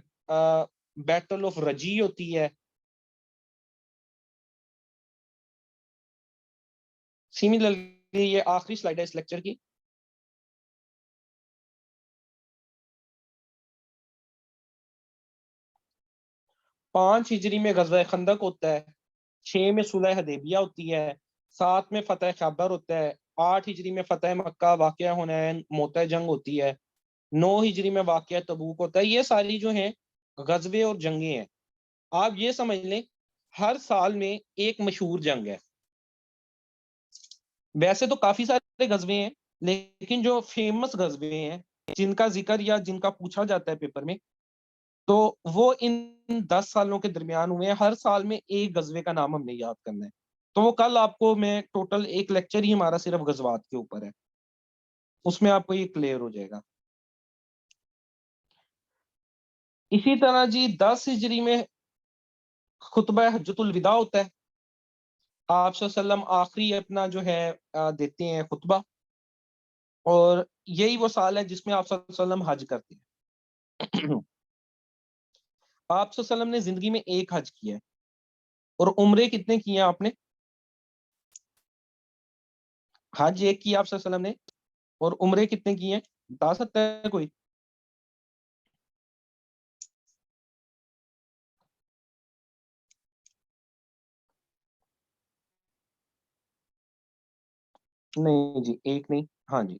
بیٹل آف رجی ہوتی ہے. سیملرلی یہ آخری سلائڈ ہے اس لیکچر کی. 5 ہجری میں غزوہ خندق ہوتا ہے، 6 میں صلح حدیبیہ ہوتی ہے، 7 میں فتح خیبر ہوتا ہے، 8 ہجری میں فتح مکہ، واقعہ حنین، موتہ جنگ ہوتی ہے، 9 ہجری میں واقعہ تبوک ہوتا ہے. یہ ساری جو ہیں غزوے اور جنگیں ہیں. آپ یہ سمجھ لیں ہر سال میں ایک مشہور جنگ ہے. ویسے تو کافی سارے غزوے ہیں، لیکن جو فیمس غزوے ہیں جن کا ذکر یا جن کا پوچھا جاتا ہے پیپر میں، تو وہ ان 10 سالوں کے درمیان ہوئے ہیں. ہر سال میں ایک غزوے کا نام ہم نے یاد کرنا ہے. تو وہ کل آپ کو میں ٹوٹل ایک لیکچر ہی ہمارا صرف غزوات کے اوپر ہے، اس میں آپ کو یہ کلیئر ہو جائے گا. اسی طرح جی 10 ہجری میں خطبہ حجۃ الوداع ہوتا ہے. آپ صلی اللہ علیہ وسلم آخری اپنا جو ہے دیتے ہیں خطبہ، اور یہی وہ سال ہے جس میں آپ صلی اللہ علیہ وسلم حج کرتے ہیں. آپ صلی اللہ علیہ وسلم نے زندگی میں ایک حج کیا ہے، اور عمرے کتنے کیے ہیں آپ نے؟ حج ایک کیا آپ صلی اللہ علیہ وسلم نے، اور عمرے کتنے کیے ہیں بتا سکتا ہے کوئی؟ نہیں جی ایک نہیں، ہاں جی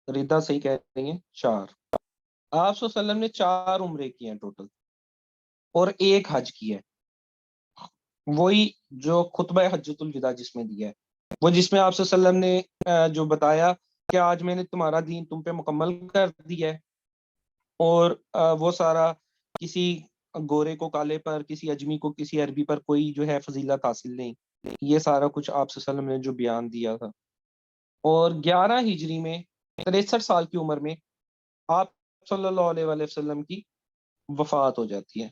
ریدا صحیح کہہ رہی ہیں، 4. آپ صلی اللہ علیہ وسلم نے 4 عمرے کیے ہیں ٹوٹل، اور ایک حج کیا ہے، وہی جو خطبہ حجۃ الوداع جس میں دیا ہے، وہ جس میں آپ صلی اللہ علیہ وسلم نے جو بتایا کہ آج میں نے تمہارا دین تم پہ مکمل کر دیا ہے، اور وہ سارا کسی گورے کو کالے پر، کسی اجمی کو کسی عربی پر کوئی جو ہے فضیلت حاصل نہیں. یہ سارا کچھ آپ صلی اللہ علیہ وسلم نے جو بیان دیا تھا. اور 11 ہجری میں 63 سال کی عمر میں آپ صلی اللہ علیہ وآلہ وسلم کی وفات ہو جاتی ہے.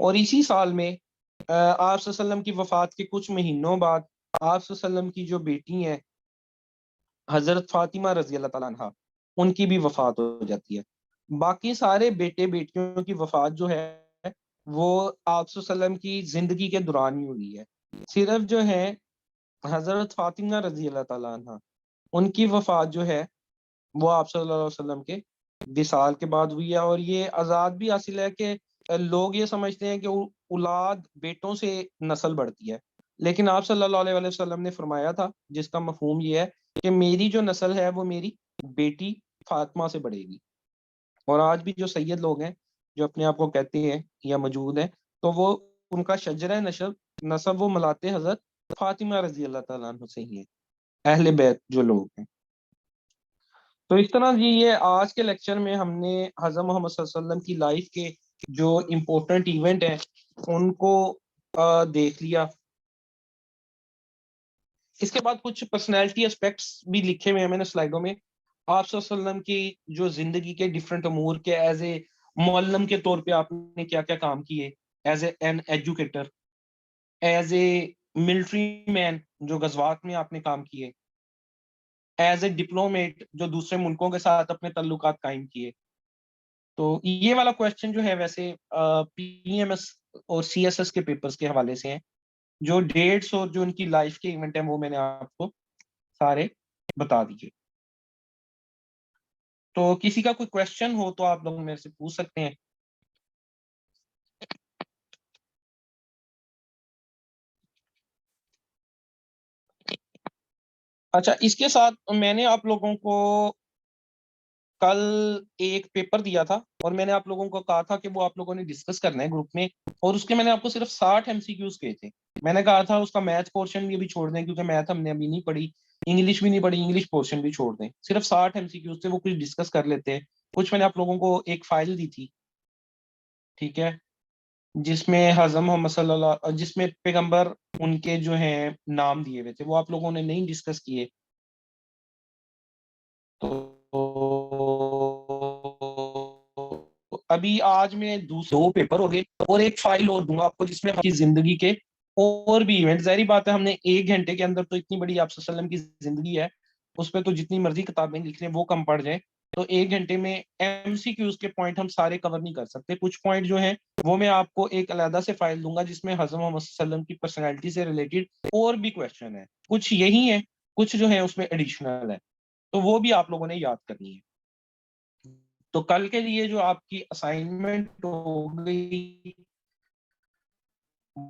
اور اسی سال میں آپ صلی اللہ علیہ وسلم کی وفات کے کچھ مہینوں بعد آپ صلی اللہ علیہ وسلم کی جو بیٹی ہیں حضرت فاطمہ رضی اللہ تعالیٰ عنہ، ان کی بھی وفات ہو جاتی ہے. باقی سارے بیٹے بیٹیوں کی وفات جو ہے وہ آپ صلی اللہ علیہ وسلم کی زندگی کے دوران ہی ہوئی ہے. صرف جو ہے حضرت فاطمہ رضی اللہ تعالیٰ عنہ، ان کی وفات جو ہے وہ آپ صلی اللہ علیہ وسلم کے وصال کے بعد ہوئی ہے. اور یہ آزاد بھی حاصل ہے کہ لوگ یہ سمجھتے ہیں کہ اولاد بیٹوں سے نسل بڑھتی ہے، لیکن آپ صلی اللہ علیہ وآلہ وسلم نے فرمایا تھا جس کا مفہوم یہ ہے کہ میری جو نسل ہے وہ میری بیٹی فاطمہ سے بڑھے گی. اور آج بھی جو سید لوگ ہیں جو اپنے آپ کو کہتے ہیں یا موجود ہیں، تو وہ ان کا شجرہ نسب وہ ملاتے حضرت فاطمہ رضی اللہ تعالیٰ عنہ سے ہی ہے، اہل بیت جو لوگ ہیں. تو اس طرح جی یہ آج کے لیکچر میں ہم نے حضرت محمد صلی اللہ علیہ وسلم کی لائف کے جو امپورٹنٹ ایونٹ ہیں ان کو دیکھ لیا. اس کے بعد کچھ پرسنالٹی اسپیکٹس بھی لکھے ہوئے ہیں میں نے سلائیڈوں میں. آپ صلی اللہ علیہ وسلم کی جو زندگی کے ڈفرینٹ امور کے ایز اے معلم کے طور پہ آپ نے کیا کیا کام کیے، as a an educator, as a military man جو غزوات میں آپ نے کام کیے، ایز اے ڈپلومیٹ جو دوسرے ملکوں کے ساتھ اپنے تعلقات قائم کیے. تو یہ والا کوشچن جو ہے ویسے پی ایم ایس اور سی ایس ایس کے پیپرز کے حوالے سے ہیں. جو ڈیٹس اور جو ان کی لائف کے ایونٹ ہیں وہ میں نے آپ کو سارے بتا دیجیے. تو کسی کا کوئی کوشچن ہو تو آپ لوگ میرے سے پوچھ سکتے ہیں. اچھا اس کے ساتھ میں نے آپ لوگوں کو کل ایک پیپر دیا تھا، اور میں نے آپ لوگوں کو کہا تھا کہ وہ آپ لوگوں نے ڈسکس کرنا ہے گروپ میں، اور اس کے میں نے آپ کو صرف 60 ایم سی کیوز کہے تھے. میں نے کہا تھا اس کا میتھ پورشن بھی ابھی چھوڑ دیں کیونکہ میتھ ہم نے ابھی نہیں پڑھی، انگلش بھی نہیں پڑھی، انگلش پورشن بھی چھوڑ دیں. صرف 60 ایم سی کیوز تھے، وہ کچھ ڈسکس کر لیتے ہیں. کچھ میں نے آپ لوگوں کو ایک فائل دی تھی، ٹھیک ہے، جس میں حضرت محمد صلی اللہ، جس میں پیغمبر ان کے جو ہیں نام دیے ہوئے تھے، وہ آپ لوگوں نے نہیں ڈسکس کیے. تو ابھی آج میں 2 پیپر ہو گئے، اور ایک فائل اور دوں گا آپ کو جس میں آپ کی زندگی کے اور بھی ایونٹ. ظاہری بات ہے ہم نے 1 گھنٹے کے اندر تو اتنی بڑی آپ صلی اللہ علیہ وسلم کی زندگی ہے, اس پہ تو جتنی مرضی کتابیں لکھ لیں وہ کم پڑ جائیں. تو 1 گھنٹے میں ایم سی کیوز کے پوائنٹ ہم سارے کور نہیں کر سکتے. کچھ پوائنٹ جو ہیں وہ میں آپ کو ایک علیحدہ سے فائل دوں گا جس میں حضرت محمد صلی اللہ علیہ وسلم کی پرسنالٹی سے ریلیٹڈ اور بھی کویشچن ہے. کچھ یہی ہیں, کچھ جو ہیں اس میں ایڈیشنل ہے, تو وہ بھی آپ لوگوں نے یاد کرنی ہے. تو کل کے لیے جو آپ کی اسائنمنٹ ہو گئی,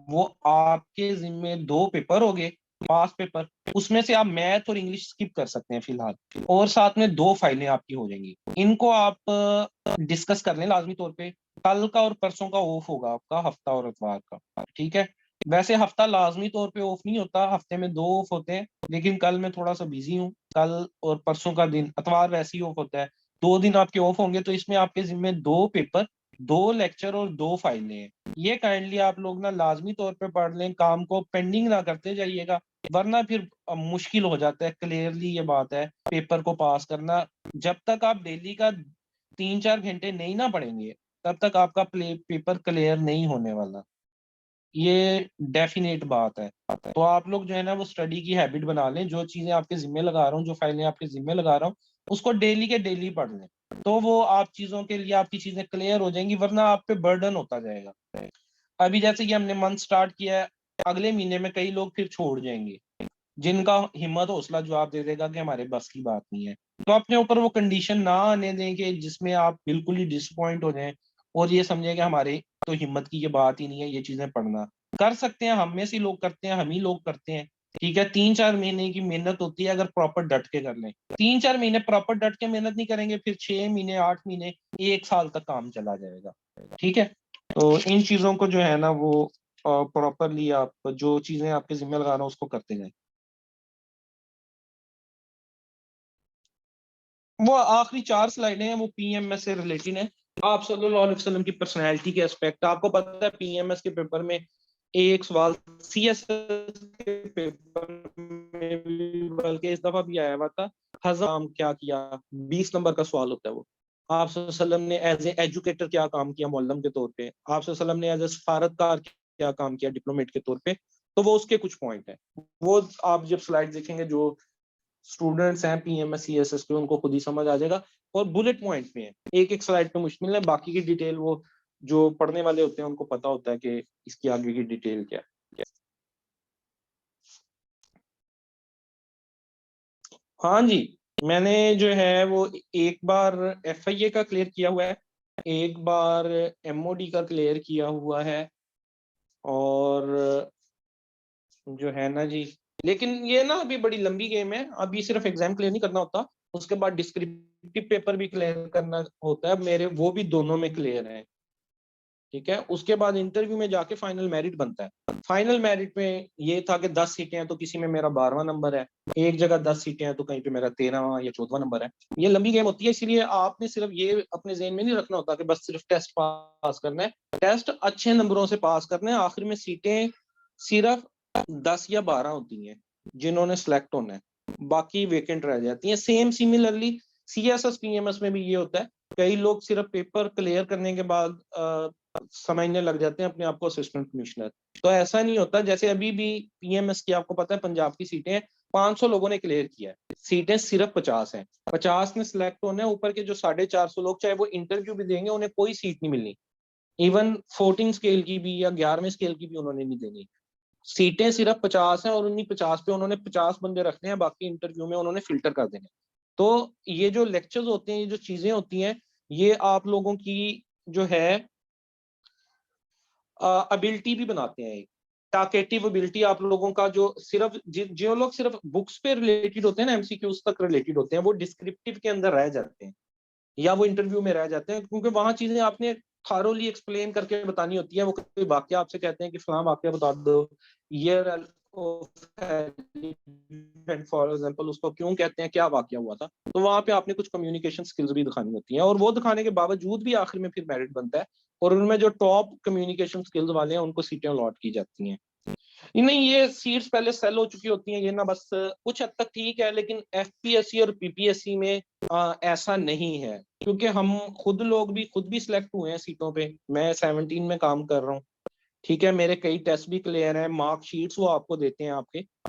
وہ آپ کے ذمے 2 پیپر ہو گئے, پاس پیپر. اس میں سے آپ میتھ اور انگلش اسکپ کر سکتے ہیں فی الحال, اور ساتھ میں 2 فائلیں آپ کی ہو جائیں گی. ان کو آپ ڈسکس کر لیں لازمی طور پہ. کل کا اور پرسوں کا آف ہوگا آپ کا, ہفتہ اور اتوار کا, ٹھیک ہے. ویسے ہفتہ لازمی طور پہ آف نہیں ہوتا, ہفتے میں 2 آف ہوتے ہیں, لیکن کل میں تھوڑا سا بزی ہوں. کل اور پرسوں کا دن, اتوار ویسے ہی آف ہوتا ہے, 2 دن آپ کے آف ہوں گے. تو اس میں آپ کے ذمے 2 پیپر, 2 لیکچر اور 2 فائلیں ہیں. یہ کائنڈلی آپ لوگ نا لازمی طور پہ پڑھ لیں, کام کو پینڈنگ نہ کرتے جائیے گا, ورنہ پھر مشکل ہو جاتا ہے. کلیئرلی یہ بات ہے, پیپر کو پاس کرنا جب تک آپ ڈیلی کا 3-4 گھنٹے نہیں نہ پڑھیں گے تب تک آپ کا پیپر کلیئر نہیں ہونے والا. یہ ڈیفینیٹ بات ہے. تو آپ لوگ جو ہے نا وہ اسٹڈی کی ہیبٹ بنا لیں. جو چیزیں آپ کے ذمہ لگا رہا ہوں, جو فائلیں آپ کے ذمہ لگا رہا ہوں, اس کو ڈیلی کے ڈیلی پڑھ لیں. تو وہ آپ چیزوں کے لیے آپ کی چیزیں کلیئر ہو جائیں گی, ورنہ آپ پہ برڈن ہوتا جائے گا. ابھی جیسے کہ ہم نے منتھ سٹارٹ کیا ہے, اگلے مہینے میں کئی لوگ پھر چھوڑ جائیں گے جن کا ہمت حوصلہ جواب دے دے گا کہ ہمارے بس کی بات نہیں ہے. تو اپنے اوپر وہ کنڈیشن نہ آنے دیں کہ جس میں آپ بالکل ہی ڈس پوائنٹ ہو جائیں اور یہ سمجھیں کہ ہمارے تو ہمت کی یہ بات ہی نہیں ہے, یہ چیزیں پڑھنا. کر سکتے ہیں, ہم میں سے لوگ کرتے ہیں, ہم ہی لوگ کرتے ہیں, ٹھیک ہے. 3-4 مہینے کی محنت ہوتی ہے اگر پراپر ڈٹ کے کر لیں. 3-4 مہینے پراپر ڈٹ کے محنت نہیں کریں گے, پھر 6 مہینے, 8 مہینے, 1 سال تک کام چلا جائے گا, ٹھیک ہے. تو ان چیزوں کو جو ہے نا وہ پراپرلی آپ جو چیزیں آپ کے ذمہ لگا رہا ہوں اس کو کرتے جائیں. وہ آخری 4 سلائیڈیں ہیں, وہ پی ایم ایس سے ریلیٹڈ ہیں. آپ صلی اللہ علیہ وسلم کی پرسنالٹی کے اسپیکٹ. آپ کو پتہ ہے پی ایم ایس کے پیپر میں ایک سوال سی ایس ایس کے پیپر میں بھی بلکہ اس دفعہ بھی آیا ہوا تھا, حضام کیا کیا, 20 نمبر کا سوال ہوتا ہے وہ. آپ صلی اللہ علیہ وسلم نے ایز اے ایجوکیٹر کیا کام کیا معلم کے طور پہ, آپ صلی اللہ علیہ وسلم نے ایز اے سفارتکار کیا کام کیا ڈپلومیٹ کے طور پہ. تو وہ اس کے کچھ پوائنٹ ہیں, وہ آپ جب سلائڈ دیکھیں گے جو اسٹوڈنٹس ہیں P M S C S S پہ ان کو خود ہی سمجھ آ جائے گا. اور بلٹ پوائنٹ میں ہے, ایک ایک سلائڈ پہ مشتمل ہے. باقی کی ڈیٹیل وہ جو پڑھنے والے ہوتے ہیں ان کو پتا ہوتا ہے کہ اس کی آگے کی ڈیٹیل کیا ہے. ہاں جی, میں نے جو ہے وہ ایک بار ایف آئی اے کا کلیئر کیا ہوا ہے, ایک بار ایم او ڈی کا کلیئر کیا ہوا ہے, اور جو ہے نا جی, لیکن یہ نا ابھی بڑی لمبی گیم ہے. ابھی صرف ایگزام کلیئر نہیں کرنا ہوتا, اس کے بعد ڈسکرپٹیو پیپر بھی کلیئر کرنا ہوتا ہے. میرے وہ بھی دونوں میں کلیئر ہیں, ٹھیک ہے. اس کے بعد انٹرویو میں جا کے فائنل میرٹ بنتا ہے. فائنل میرٹ میں یہ تھا کہ 10 سیٹیں ہیں تو کسی میں میرا 12واں نمبر ہے, ایک جگہ 10 سیٹیں ہیں تو کہیں پہ میرا 13واں یا 14واں نمبر ہے. یہ لمبی گیم ہوتی ہے, اسی لیے آپ نے صرف یہ اپنے ذہن میں نہیں رکھنا ہوتا کہ بس صرف ٹیسٹ پاس کرنا ہے. ٹیسٹ اچھے نمبروں سے پاس کرنا ہے, آخر میں سیٹیں صرف 10 یا 12 ہوتی ہیں جنہوں نے سلیکٹ ہونا ہے, باقی ویکنٹ رہ جاتی ہیں. Same similarly C S S P M S میں بھی یہ ہوتا ہے. کئی لوگ صرف پیپر کلیئر کرنے کے بعد سمجھنے لگ جاتے ہیں اپنے آپ کو اسسٹنٹ کمشنر. تو ایسا نہیں ہوتا. جیسے ابھی بھی پی ایم ایس کی آپ کو پتا ہے پنجاب کی سیٹیں 500 لوگوں نے کلیئر کیا ہے, سیٹیں صرف 50 ہیں. 50 نے سلیکٹ ہونا ہے, اوپر کے جو 450 لوگ چاہے وہ انٹرویو بھی دیں گے انہیں کوئی سیٹ نہیں ملنی. ایون 14 اسکیل کی بھی یا 11ویں اسکیل کی بھی انہوں نے نہیں دینی. سیٹیں صرف 50 ہیں, اور انہیں 50 پہ انہوں نے 50 بندے رکھنے ہیں, باقی انٹرویو میں انہوں نے فلٹر کر دینے. تو یہ جو لیکچرز ہوتے ہیں, یہ جو چیزیں ہوتی ہیں, یہ آپ لوگوں کی جو ہے ابلٹی بھی بناتے ہیں. ٹاکیٹیو ابلٹی آپ لوگوں کا جو صرف جو لوگ صرف بکس پہ ریلیٹڈ ہوتے ہیں نا, ایم سی کیوز تک ریلیٹڈ ہوتے ہیں, وہ ڈسکرپٹیو کے اندر رہ جاتے ہیں یا وہ انٹرویو میں رہ جاتے ہیں, کیونکہ وہاں چیزیں آپ نے تھارولی ایکسپلین کر کے بتانی ہوتی ہے. وہ کوئی واقعہ آپ سے کہتے ہیں کہ فلاں واقعہ بتا دو, یہ فار ایگزامپل اس کو کیوں کہتے ہیں, کیا واقعہ ہوا تھا, تو وہاں پہ آپ نے کچھ کمیونیکیشن سکلز بھی دکھانی ہوتی ہیں, اور وہ دکھانے کے باوجود بھی آخر میں پھر میرٹ بنتا ہے, اور ان میں جو ٹاپ کمیونیکیشن سکلز والے ہیں ان کو سیٹیں الاٹ کی جاتی ہیں. نہیں, یہ سیٹس پہلے سیل ہو چکی ہوتی ہیں, یہ نہ بس کچھ حد تک ٹھیک ہے, لیکن ایف پی ایس سی اور پی پی ایس سی میں ایسا نہیں ہے, کیونکہ ہم خود لوگ بھی خود بھی سلیکٹ ہوئے ہیں سیٹوں پہ. میں 17 میں کام کر رہا ہوں, ٹھیک ہے، میرے کئی ٹیسٹ بھی کلیئر ہیں، مارک شیٹس وہ آپ کو دیتے ہیں،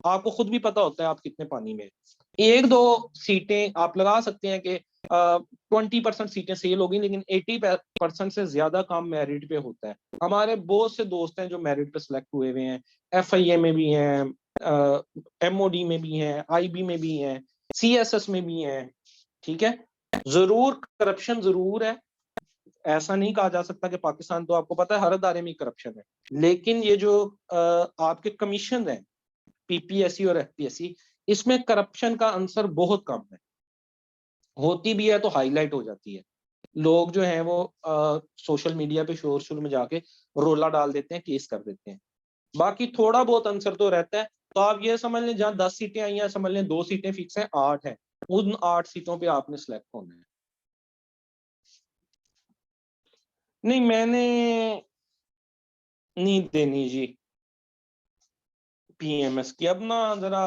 آپ کو خود بھی پتا ہوتا ہے آپ کتنے پانی میں. ایک دو سیٹیں آپ لگا سکتے ہیں کہ 20% سیٹیں سیل ہوگی، لیکن 80% سے زیادہ کام میرٹ پہ ہوتا ہے. ہمارے بہت سے دوست ہیں جو میرٹ پہ سلیکٹ ہوئے ہوئے ہیں، ایف آئی اے میں بھی ہیں، ایم او ڈی میں بھی ہیں، آئی بی میں بھی ہیں، سی ایس ایس میں بھی ہیں. ٹھیک ہے، ضرور کرپشن ضرور ہے، ایسا نہیں کہا جا سکتا کہ پاکستان تو آپ کو پتا ہے ہر ادارے میں کرپشن ہے، لیکن یہ جو آپ کے کمیشن ہیں پی پی ایس سی اور ایف پی ایس سی، اس میں کرپشن کا عنصر بہت کم ہے. ہوتی بھی ہے تو ہائی لائٹ ہو جاتی ہے. لوگ جو ہیں وہ سوشل میڈیا پہ شور شور میں جا کے رولا ڈال دیتے ہیں، کیس کر دیتے ہیں. باقی تھوڑا بہت عنصر تو رہتا ہے. تو آپ یہ سمجھ لیں جہاں 10 سیٹیں آئی ہیں سمجھ لیں 2 سیٹیں فکس ہیں، 8 ہیں، ان 8 سیٹوں پہ آپ نے سلیکٹ ہونا ہے. نہیں میں نے نہیں دینی جی پی ایم ایس کی، اب نا ذرا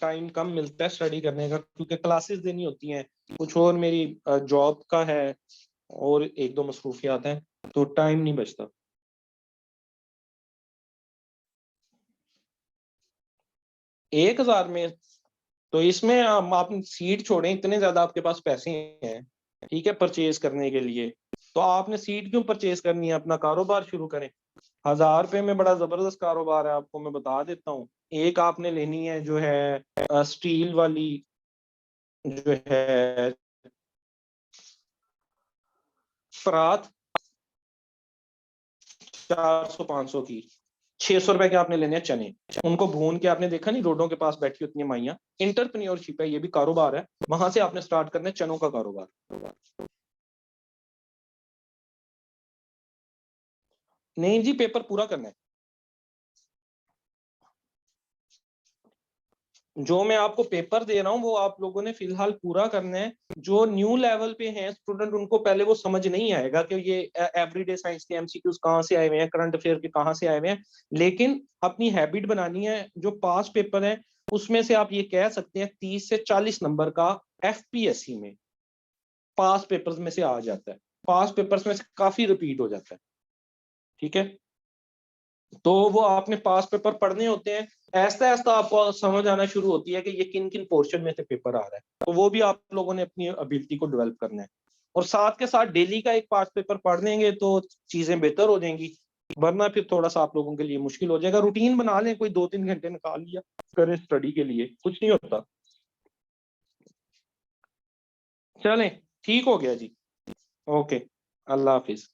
ٹائم کم ملتا ہے اسٹڈی کرنے کا، کیونکہ کلاسز دینی ہوتی ہیں، کچھ اور میری جاب کا ہے اور ایک دو مصروفیات ہیں، تو ٹائم نہیں بچتا. 1000 میں تو اس میں آپ سیٹ چھوڑیں، اتنے زیادہ آپ کے پاس پیسے ہیں ٹھیک ہے پرچیز کرنے کے لیے، تو آپ نے سیٹ کیوں پرچیز کرنی ہے؟ اپنا کاروبار شروع کریں. 1000 روپے میں بڑا زبردست کاروبار ہے، آپ کو میں بتا دیتا ہوں. ایک آپ نے لینی ہے جو ہے اسٹیل والی، جو ہے فرات 400-500 کی. 600 روپے کے آپ نے لینے ہیں چنے، ان کو بھون کے، آپ نے دیکھا نہیں روڈوں کے پاس بیٹھی ہوتی ہیں مائیاں، انٹرپرینیورشپ ہے، یہ بھی کاروبار ہے. وہاں سے آپ نے سٹارٹ کرنا ہے چنوں کا کاروبار. نہیں جی پیپر پورا کرنا ہے. جو میں آپ کو پیپر دے رہا ہوں وہ آپ لوگوں نے فی الحال پورا کرنا ہے. جو نیو لیول پہ ہیں اسٹوڈنٹ، ان کو پہلے وہ سمجھ نہیں آئے گا کہ یہ ایوری ڈے سائنس کے ایم سی کیوز کہاں سے آئے ہوئے ہیں، کرنٹ افیئر کے کہاں سے آئے ہوئے ہیں. لیکن اپنی ہیبٹ بنانی ہے. جو پاس پیپر ہے اس میں سے آپ یہ کہہ سکتے ہیں 30 سے 40 نمبر کا ایف پی ایس سی میں پاس پیپرز میں سے آ جاتا ہے. پاس پیپرز میں سے کافی ریپیٹ ہو جاتا ہے. ٹھیک ہے، تو وہ آپ نے پاس پیپر پڑھنے ہوتے ہیں. ایسا ایسا آپ کو سمجھ آنا شروع ہوتی ہے کہ یہ کن کن پورشن میں سے پیپر آ رہا ہے، تو وہ بھی آپ لوگوں نے اپنی ابیلٹی کو ڈیولپ کرنا ہے. اور ساتھ کے ساتھ ڈیلی کا ایک پاس پیپر پڑھ لیں گے تو چیزیں بہتر ہو جائیں گی، ورنہ پھر تھوڑا سا آپ لوگوں کے لیے مشکل ہو جائے گا. روٹین بنا لیں، کوئی 2-3 گھنٹے نکال لیا کریں اسٹڈی کے لیے، کچھ نہیں ہوتا. چلیں ٹھیک ہو گیا جی، اوکے، اللہ حافظ.